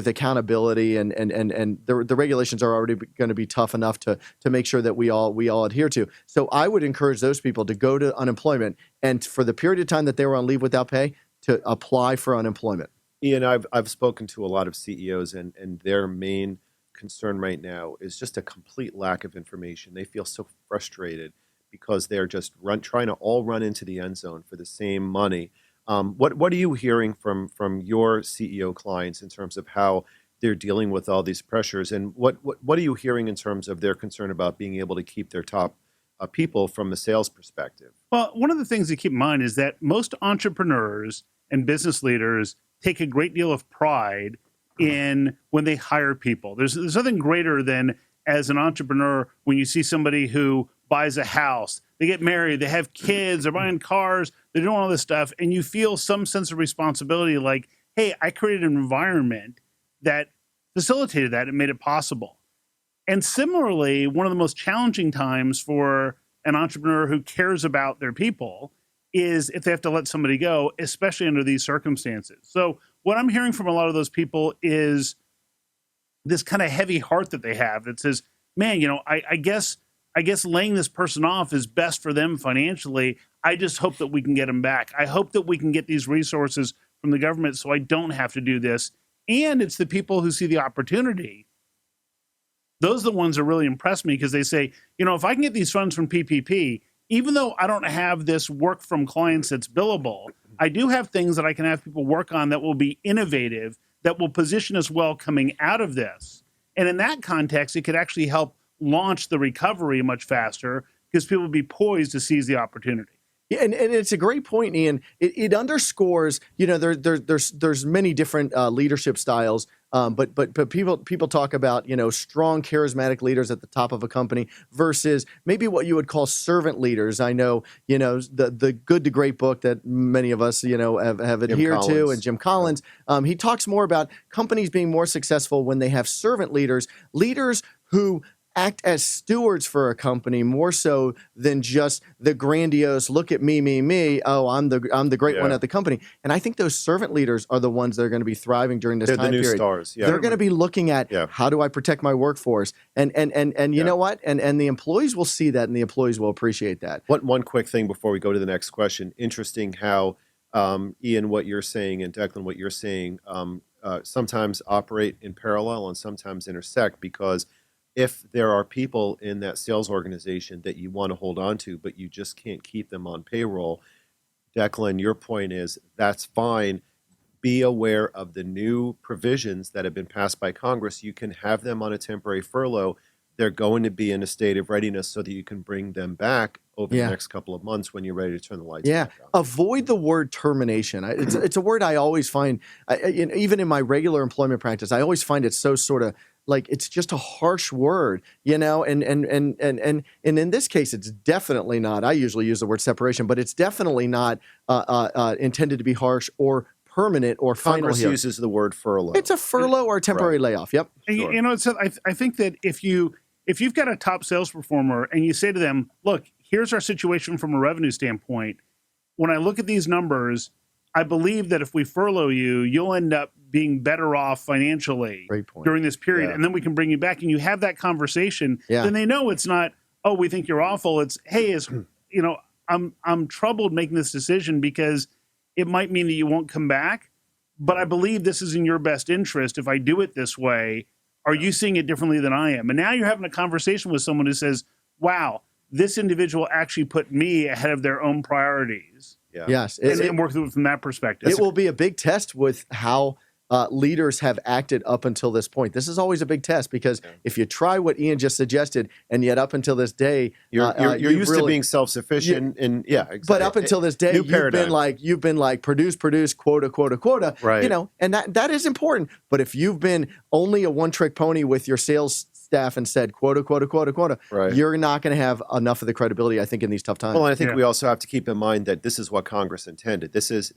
accountability and the regulations are already going to be tough enough to make sure that we all adhere to. So I would encourage those people to go to unemployment and for the period of time that they were on leave without pay to apply for unemployment. Ian, I've spoken to a lot of CEOs and their main concern right now is just a complete lack of information. They feel so frustrated because they're just trying to all run into the end zone for the same money. What are you hearing from your CEO clients in terms of how they're dealing with all these pressures, and what are you hearing in terms of their concern about being able to keep their top people from a sales perspective? Well, one of the things to keep in mind is that most entrepreneurs and business leaders take a great deal of pride in when they hire people. There's nothing greater than, as an entrepreneur, when you see somebody who buys a house, they get married, they have kids, they're buying cars, they're doing all this stuff, and you feel some sense of responsibility like, hey, I created an environment that facilitated that and made it possible. And similarly, one of the most challenging times for an entrepreneur who cares about their people is if they have to let somebody go, especially under these circumstances. So what I'm hearing from a lot of those people is this kind of heavy heart that they have that says, man, I guess laying this person off is best for them financially. I just hope that we can get them back. I hope that we can get these resources from the government so I don't have to do this. And it's the people who see the opportunity. Those are the ones that really impress me because they say, if I can get these funds from PPP, even though I don't have this work from clients that's billable, I do have things that I can have people work on that will be innovative, that will position us well coming out of this. And in that context, it could actually help launch the recovery much faster because people will be poised to seize the opportunity. Yeah, and it's a great point, Ian. It underscores, there's many different leadership styles, but people talk about, strong, charismatic leaders at the top of a company versus maybe what you would call servant leaders. I know, the Good to Great book that many of us, have adhered to, and Jim Collins, he talks more about companies being more successful when they have servant leaders who act as stewards for a company more so than just the grandiose look at me. Oh, I'm the great one at the company. And I think those servant leaders are the ones that are going to be thriving during this time period. They're the new stars. Yeah. They're going to be looking at how do I protect my workforce, and you know what, and the employees will see that, and the employees will appreciate that. One quick thing before we go to the next question. Interesting how Ian, what you're saying, and Declan, what you're saying, sometimes operate in parallel and sometimes intersect, because if there are people in that sales organization that you want to hold on to, but you just can't keep them on payroll, Declan, your point is that's fine. Be aware of the new provisions that have been passed by Congress. You can have them on a temporary furlough. They're going to be in a state of readiness so that you can bring them back over the next couple of months when you're ready to turn the lights back on. Avoid the word termination. It's a word I always find, even in my regular employment practice, I always find it so sort of like it's just a harsh word, and in this case, it's definitely not. I usually use the word separation, but it's definitely not intended to be harsh or permanent or final. Congress uses the word furlough. It's a furlough or a temporary layoff. Yep. Sure. So I think that if you've got a top sales performer and you say to them, look, here's our situation from a revenue standpoint. When I look at these numbers, I believe that if we furlough you, you'll end up being better off financially during this period. And then we can bring you back and you have that conversation. Then they know it's not, oh, we think you're awful. It's, hey, I'm troubled making this decision because it might mean that you won't come back, but I believe this is in your best interest if I do it this way. Are you seeing it differently than I am? And now you're having a conversation with someone who says, wow, this individual actually put me ahead of their own priorities. Yes. And work through it from that perspective. It will be a big test with how leaders have acted up until this point. This is always a big test because if you try what Ian just suggested, and yet up until this day, you're used to being self-sufficient, and exactly. But up until this day, you've been like produce, quota, right. And that is important. But if you've been only a one-trick pony with your sales staff and said quota, right, you're not going to have enough of the credibility, I think, in these tough times. Well, and I think we also have to keep in mind that this is what Congress intended. This is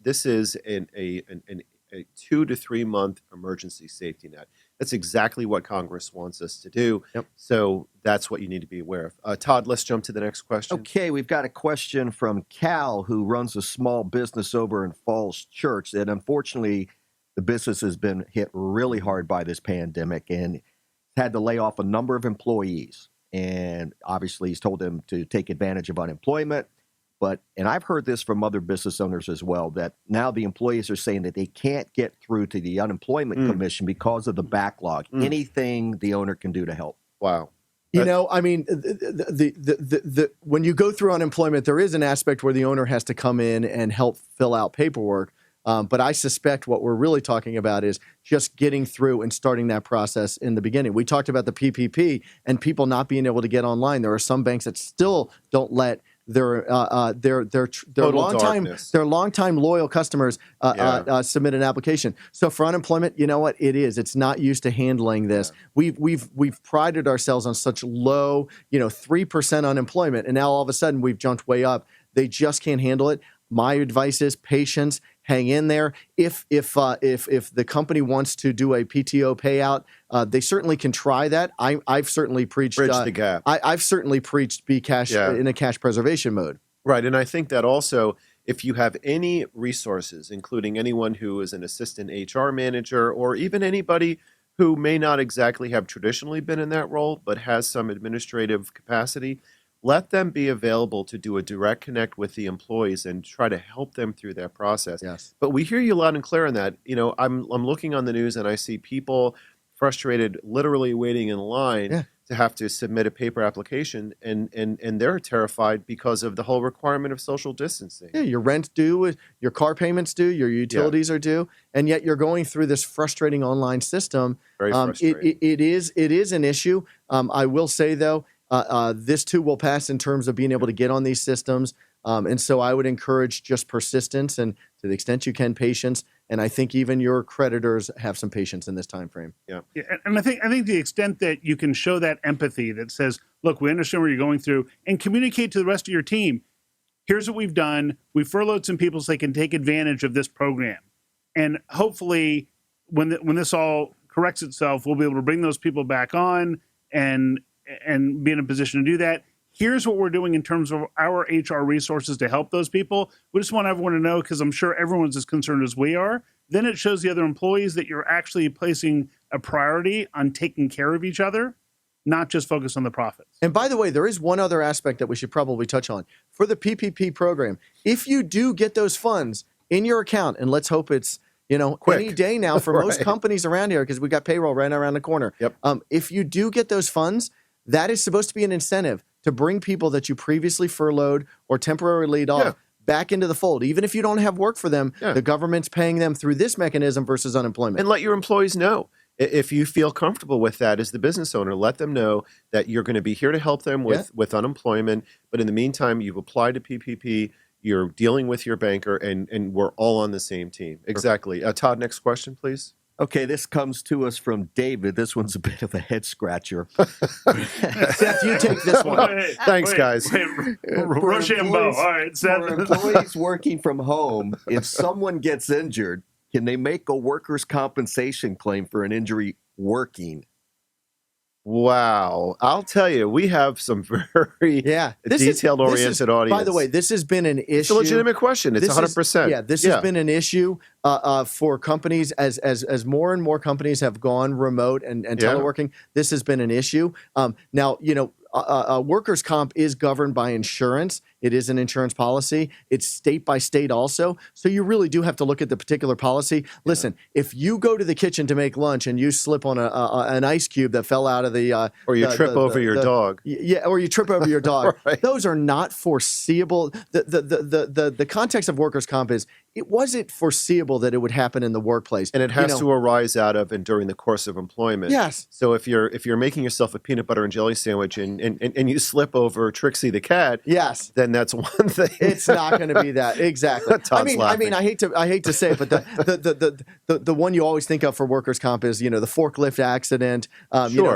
a 2 to 3 month emergency safety net. That's exactly what Congress wants us to do. Yep. So that's what you need to be aware of. Todd, let's jump to the next question. Okay, we've got a question from Cal, who runs a small business over in Falls Church. And unfortunately, the business has been hit really hard by this pandemic and had to lay off a number of employees. And obviously, he's told them to take advantage of unemployment. And I've heard this from other business owners as well, that now the employees are saying that they can't get through to the unemployment commission because of the backlog. Anything the owner can do to help. Wow. I mean, when you go through unemployment, there is an aspect where the owner has to come in and help fill out paperwork. But I suspect what we're really talking about is just getting through and starting that process in the beginning. We talked about the PPP and people not being able to get online. There are some banks that still don't let their longtime loyal customers submit an application. So for unemployment, you know what it is? It's not used to handling this. We've prided ourselves on such low, 3% unemployment, and now all of a sudden we've jumped way up. They just can't handle it. My advice is patience. Hang in there. If the company wants to do a PTO payout, they certainly can try that. I've certainly preached Bridge the gap. I've certainly preached be cash in a cash preservation mode. Right. And I think that also, if you have any resources, including anyone who is an assistant HR manager or even anybody who may not exactly have traditionally been in that role, but has some administrative capacity, let them be available to do a direct connect with the employees and try to help them through that process. Yes. But we hear you loud and clear on that. You know, I'm looking on the news and I see people frustrated, literally waiting in line to have to submit a paper application, and they're terrified because of the whole requirement of social distancing. Yeah, your rent's due, your car payments due, your utilities are due, and yet you're going through this frustrating online system. Very frustrating. It is an issue. I will say though, this too will pass in terms of being able to get on these systems. And so I would encourage just persistence and, to the extent you can, patience. And I think even your creditors have some patience in this time frame. Yeah, and I think the extent that you can show that empathy that says, look, we understand what you're going through, and communicate to the rest of your team, here's what we've done. We furloughed some people so they can take advantage of this program. And hopefully when this all corrects itself, we'll be able to bring those people back on and be in a position to do that. Here's what we're doing in terms of our HR resources to help those people. We just want everyone to know, because I'm sure everyone's as concerned as we are. Then it shows the other employees that you're actually placing a priority on taking care of each other, not just focus on the profits. And by the way, there is one other aspect that we should probably touch on. For the PPP program, if you do get those funds in your account, and let's hope it's quick, any day now for most companies around here, because we got payroll right around the corner. Yep. If you do get those funds, that is supposed to be an incentive to bring people that you previously furloughed or temporarily laid off back into the fold. Even if you don't have work for them, the government's paying them through this mechanism versus unemployment. And let your employees know. If you feel comfortable with that as the business owner, let them know that you're going to be here to help them with unemployment. But in the meantime, you've applied to PPP, you're dealing with your banker, and we're all on the same team. Exactly. Todd, next question, please. Okay, this comes to us from David. This one's a bit of a head scratcher. Seth, you take this one. Thanks, guys. Rochambeau. All right, Seth. For employees working from home, if someone gets injured, can they make a workers' compensation claim for an injury working? Wow. I'll tell you, we have some very detailed-oriented audience. By the way, this has been an issue. It's a legitimate question. It's 100%. This has been an issue for companies as more and more companies have gone remote and teleworking. This has been an issue. Now, workers' comp is governed by insurance. It is an insurance policy. It's state by state also. So you really do have to look at the particular policy. Listen, if you go to the kitchen to make lunch and you slip on an ice cube that fell out of the or you trip over your dog. Yeah, or you trip over your dog. Right. Those are not foreseeable. The context of workers' comp is it wasn't foreseeable that it would happen in the workplace. And it has to arise out of and during the course of employment. Yes. So if you're making yourself a peanut butter and jelly sandwich and you slip over Trixie the cat, yes, then that's one thing. It's not going to be that. Exactly. Todd's laughing. I hate to say it, but the one you always think of for workers' comp is, the forklift accident,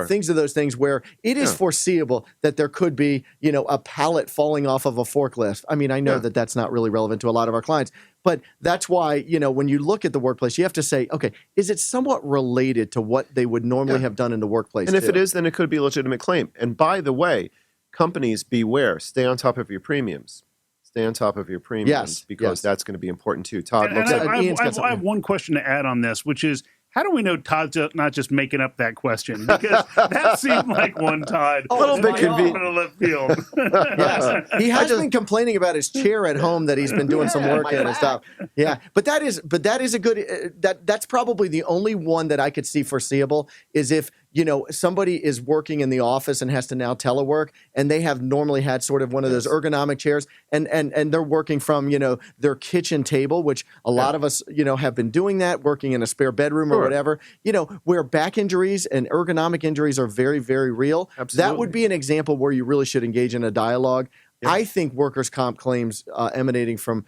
things of those things where it is foreseeable that there could be, a pallet falling off of a forklift. I mean, I know that that's not really relevant to a lot of our clients, but that's why, when you look at the workplace, you have to say, okay, is it somewhat related to what they would normally have done in the workplace? And if it is, then it could be a legitimate claim. And by the way, companies, beware. Stay on top of your premiums. Stay on top of your premiums because that's going to be important too. Todd, I have one question to add on this, which is, how do we know Todd's not just making up that question? Because that seemed like one Todd. A little bit convenient. Left field. Yes. He has been complaining about his chair at home that he's been doing some work in and stuff. Yeah, but that is a good. That's probably the only one that I could see foreseeable is if somebody is working in the office and has to now telework, and they have normally had sort of one of those ergonomic chairs, and they're working from their kitchen table, which a lot of us have been doing that, working in a spare bedroom or whatever. Where back injuries and ergonomic injuries are very, very real. Absolutely. That would be an example where you really should engage in a dialogue. Yeah. I think workers' comp claims emanating from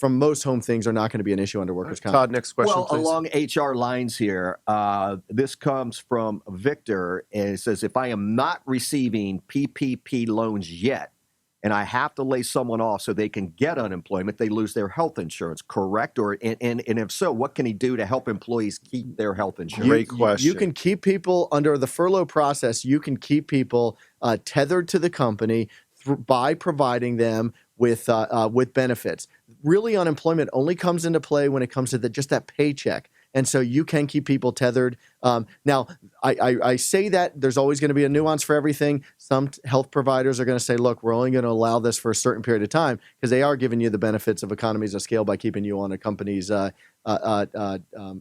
most home things are not going to be an issue under workers' comp. Todd, next question, well, please. Along HR lines here, this comes from Victor, and it says, if I am not receiving PPP loans yet, and I have to lay someone off so they can get unemployment, they lose their health insurance, correct? Or and if so, what can he do to help employees keep their health insurance? Great question. You can keep people under the furlough process. You can keep people tethered to the company by providing them with benefits. Really, unemployment only comes into play when it comes to just that paycheck. And so you can keep people tethered. Now, I say that there's always going to be a nuance for everything. Some health providers are going to say, look, we're only going to allow this for a certain period of time because they are giving you the benefits of economies of scale by keeping you on a company's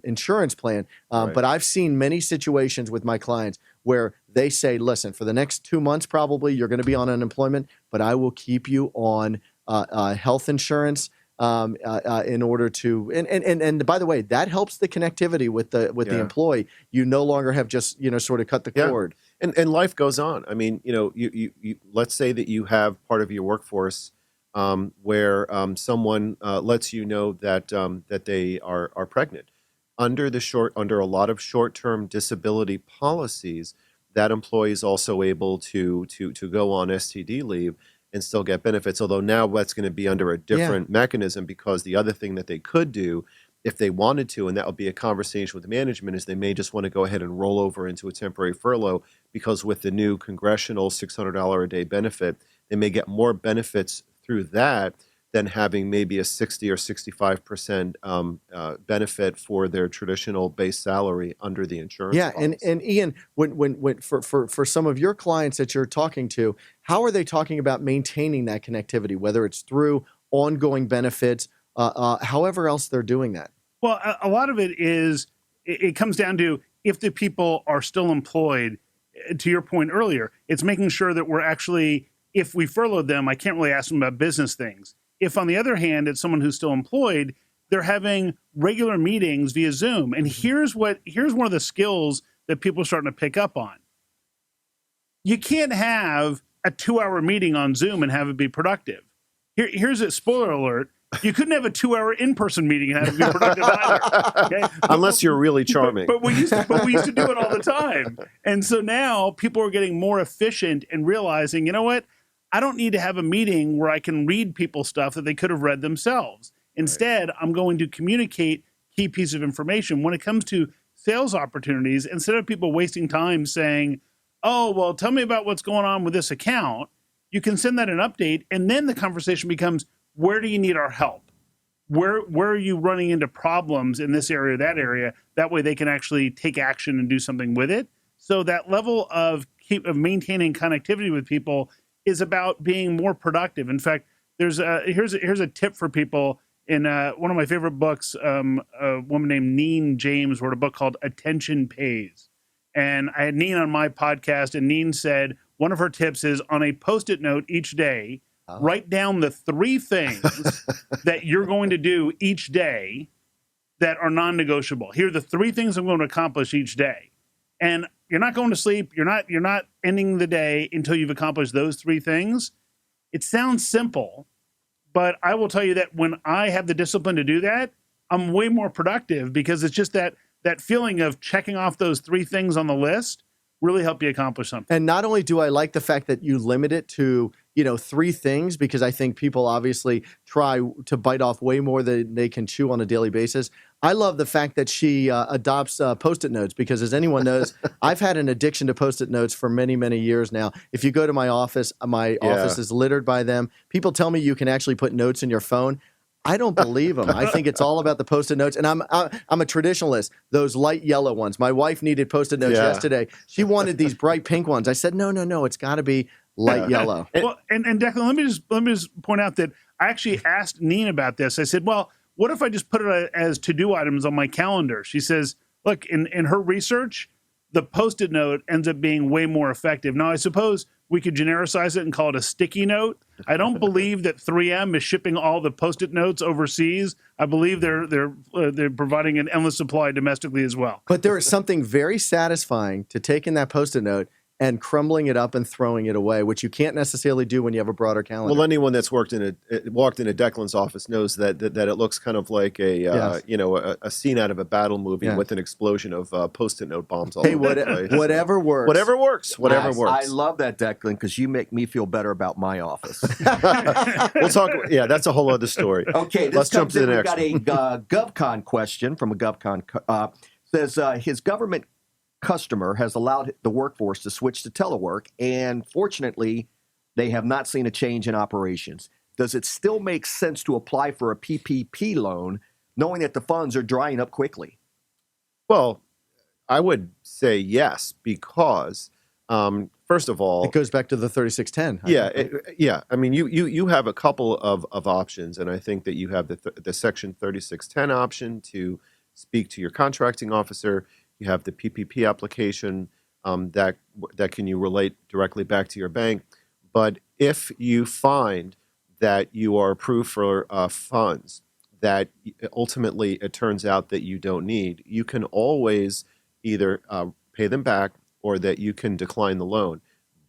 insurance plan. Right. But I've seen many situations with my clients where they say, listen, for the next 2 months, probably you're going to be on unemployment, but I will keep you on health insurance. In order to, and by the way, that helps the connectivity with the employee. You no longer have just, sort of cut the cord. And life goes on. I mean, you let's say that you have part of your workforce where someone lets you know that that they are pregnant. Under a lot of short-term disability policies, that employee is also able to go on STD leave and still get benefits, although now that's going to be under a different mechanism, because the other thing that they could do if they wanted to, and that would be a conversation with management, is they may just want to go ahead and roll over into a temporary furlough, because with the new congressional $600 a day benefit, they may get more benefits through that than having maybe a 60 or 65% benefit for their traditional base salary under the insurance policy. And Ian, when for some of your clients that you're talking to, how are they talking about maintaining that connectivity, whether it's through ongoing benefits, however else they're doing that? Well, a lot of it is, it comes down to, if the people are still employed, to your point earlier, it's making sure that we're actually, if we furloughed them, I can't really ask them about business things. If, on the other hand, it's someone who's still employed, they're having regular meetings via Zoom. And here's one of the skills that people are starting to pick up on. You can't have a 2-hour meeting on Zoom and have it be productive. Here's a spoiler alert. You couldn't have a 2-hour in-person meeting and have it be productive either. Okay? Unless you're really charming. But we used to do it all the time. And so now people are getting more efficient and realizing, you know what? I don't need to have a meeting where I can read people stuff that they could have read themselves. Instead, I'm going to communicate key piece of information. When it comes to sales opportunities, instead of people wasting time saying, oh, well, tell me about what's going on with this account, you can send that an update, and then the conversation becomes, where do you need our help? Where are you running into problems in this area or that area? That way they can actually take action and do something with it. So that level of maintaining connectivity with people is about being more productive. In fact, here's a tip for people. In one of my favorite books, a woman named Neen James wrote a book called Attention Pays. And I had Neen on my podcast, and Neen said one of her tips is, on a Post-it note each day, write down the 3 things that you're going to do each day that are non-negotiable. Here are the 3 things I'm going to accomplish each day. And you're not going to sleep. You're not ending the day until you've accomplished those 3 things. It sounds simple, but I will tell you that when I have the discipline to do that, I'm way more productive, because it's just that feeling of checking off those 3 things on the list really help you accomplish something. And not only do I like the fact that you limit it to, 3 things, because I think people obviously try to bite off way more than they can chew on a daily basis. I love the fact that she adopts Post-it notes, because as anyone knows, I've had an addiction to Post-it notes for many, many years now. If you go to my office is littered by them. People tell me you can actually put notes in your phone. I don't believe them. I think it's all about the Post-it notes. And I'm a traditionalist. Those light yellow ones. My wife needed Post-it notes yesterday. She wanted these bright pink ones. I said, no, it's got to be light yellow. Well, and Declan, let me just point out that I actually asked Neen about this. I said, well, what if I just put it as to-do items on my calendar? She says, look, in her research, the Post-it note ends up being way more effective. Now, I suppose we could genericize it and call it a sticky note. I don't believe that 3M is shipping all the Post-it notes overseas. I believe they're providing an endless supply domestically as well. But there is something very satisfying to taking that Post-it note and crumbling it up and throwing it away, which you can't necessarily do when you have a broader calendar. Well, anyone that's walked into Declan's office knows that it looks kind of like a scene out of a battle movie with an explosion of Post-it note bombs all over the place. Whatever works. Whatever works. Whatever works. I love that, Declan, because you make me feel better about my office. We'll talk. Yeah, that's a whole other story. Okay, let's jump to the We've next. got a GovCon question from a GovCon. Says his government customer has allowed the workforce to switch to telework, and fortunately, they have not seen a change in operations. Does it still make sense to apply for a PPP loan, knowing that the funds are drying up quickly? Well, I would say yes, because first of all, it goes back to the 3610. Yeah. I mean, you have a couple of options, and I think that you have the Section 3610 option to speak to your contracting officer. You have the PPP application that can you relate directly back to your bank. But if you find that you are approved for funds that ultimately it turns out that you don't need, you can always either pay them back or that you can decline the loan.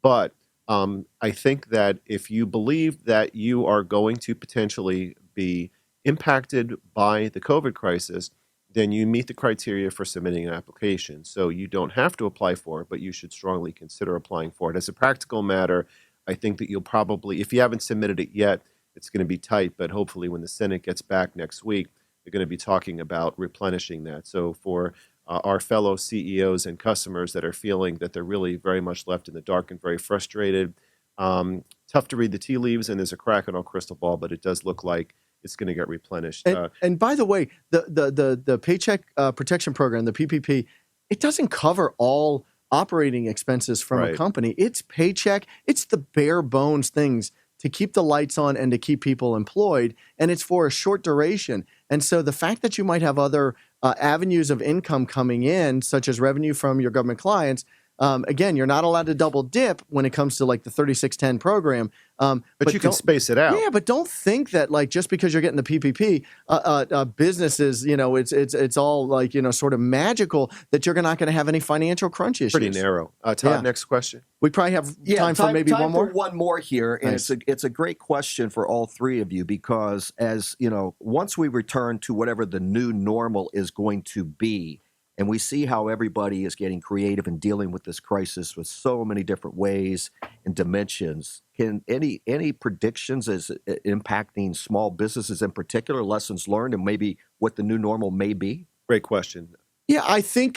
But I think that if you believe that you are going to potentially be impacted by the COVID crisis, then you meet the criteria for submitting an application. So you don't have to apply for it, but you should strongly consider applying for it. As a practical matter, I think that you'll probably, if you haven't submitted it yet, it's going to be tight, but hopefully when the Senate gets back next week, they're going to be talking about replenishing that. So for our fellow CEOs and customers that are feeling that they're really very much left in the dark and very frustrated, tough to read the tea leaves, and there's a crack in our crystal ball, but it does look like it's going to get replenished. And by the way, the Paycheck Protection Program, the PPP, it doesn't cover all operating expenses from a company. It's paycheck. It's the bare bones things to keep the lights on and to keep people employed, and it's for a short duration. And so the fact that you might have other avenues of income coming in, such as revenue from your government clients, again, you're not allowed to double dip when it comes to like the 3610 program. But you can space it out. Yeah, but don't think that like just because you're getting the PPP, businesses, it's all like, sort of magical that you're not going to have any financial crunch issues. Pretty narrow. Todd, next question. We probably have time for maybe one more. One more here, and Nice. it's a great question for all three of you because as you know, once we return to whatever the new normal is going to be, and we see how everybody is getting creative and dealing with this crisis with so many different ways and dimensions. Can any predictions as impacting small businesses in particular, lessons learned, and maybe what the new normal may be? Great question. Yeah, I think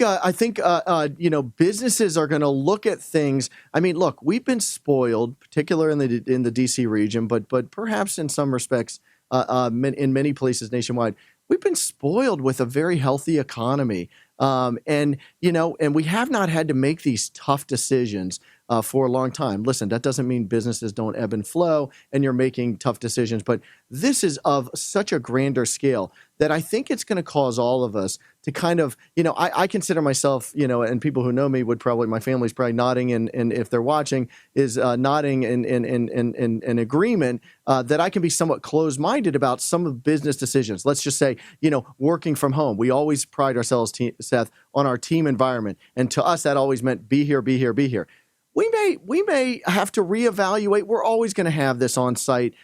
businesses are going to look at things. I mean, look, we've been spoiled, particularly in the DC region, but perhaps in some respects, in many places nationwide. We've been spoiled with a very healthy economy. And we have not had to make these tough decisions for a long time. Listen, that doesn't mean businesses don't ebb and flow and you're making tough decisions, but this is of such a grander scale that I think it's going to cause all of us to kind of, I consider myself, and people who know me would probably, my family's probably nodding and if they're watching is nodding in agreement that I can be somewhat closed-minded about some of business decisions. Let's just say, working from home. We always pride ourselves, Seth, on our team environment. And to us, that always meant be here, be here, be here. We may have to reevaluate. We're always going to have this on-site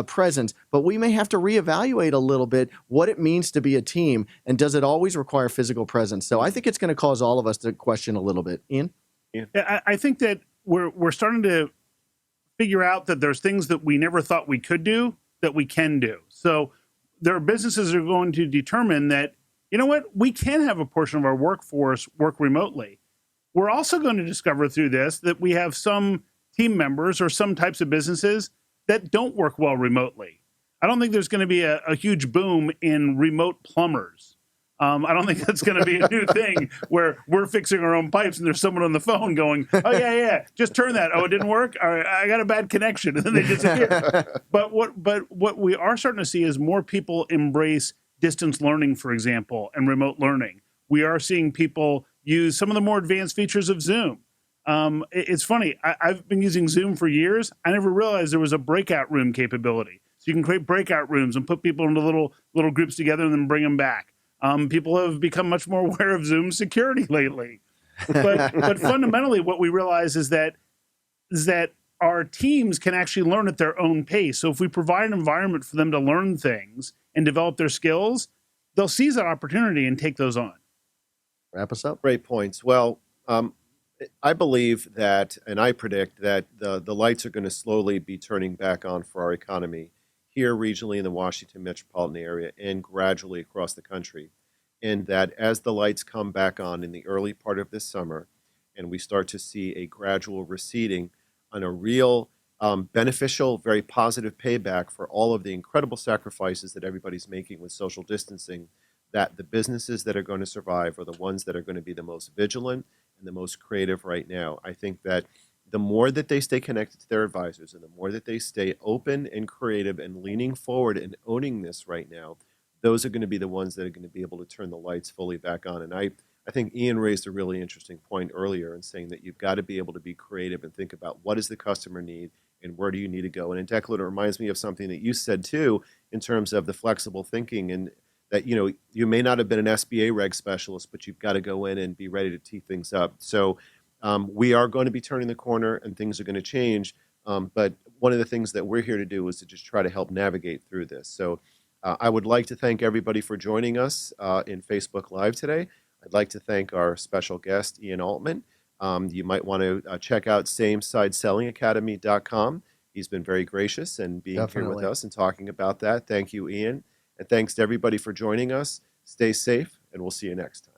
presence, but we may have to reevaluate a little bit what it means to be a team, and does it always require physical presence? So I think it's going to cause all of us to question a little bit. Ian? Yeah, I think that we're starting to figure out that there's things that we never thought we could do that we can do. So there are businesses that are going to determine that, we can have a portion of our workforce work remotely. We're also going to discover through this that we have some team members or some types of businesses that don't work well remotely. I don't think there's going to be a huge boom in remote plumbers. I don't think that's going to be a new thing where we're fixing our own pipes and there's someone on the phone going, oh, yeah, just turn that. Oh, it didn't work? All right, I got a bad connection. And then they disappear. But what we are starting to see is more people embrace distance learning, for example, and remote learning. We are seeing people use some of the more advanced features of Zoom. It's funny. I've been using Zoom for years. I never realized there was a breakout room capability. So you can create breakout rooms and put people into little groups together and then bring them back. People have become much more aware of Zoom security lately. But fundamentally, what we realize is that our teams can actually learn at their own pace. So if we provide an environment for them to learn things and develop their skills, they'll seize that opportunity and take those on. Wrap us up. Great points. Well, I believe that, and I predict that the lights are going to slowly be turning back on for our economy here regionally in the Washington metropolitan area and gradually across the country. And that as the lights come back on in the early part of this summer, and we start to see a gradual receding on a real beneficial, very positive payback for all of the incredible sacrifices that everybody's making with social distancing, that the businesses that are going to survive are the ones that are going to be the most vigilant and the most creative right now. I think that the more that they stay connected to their advisors and the more that they stay open and creative and leaning forward and owning this right now, those are going to be the ones that are going to be able to turn the lights fully back on. And I think Ian raised a really interesting point earlier in saying that you've got to be able to be creative and think about what does the customer need and where do you need to go. And in Declan, it reminds me of something that you said too in terms of the flexible thinking and that, you may not have been an SBA reg specialist, but you've got to go in and be ready to tee things up. So we are going to be turning the corner and things are going to change. But one of the things that we're here to do is to just try to help navigate through this. So I would like to thank everybody for joining us in Facebook Live today. I'd like to thank our special guest, Ian Altman. You might want to check out SameSideSellingAcademy.com. He's been very gracious and being here with us and talking about that. Thank you, Ian. And thanks to everybody for joining us. Stay safe, and we'll see you next time.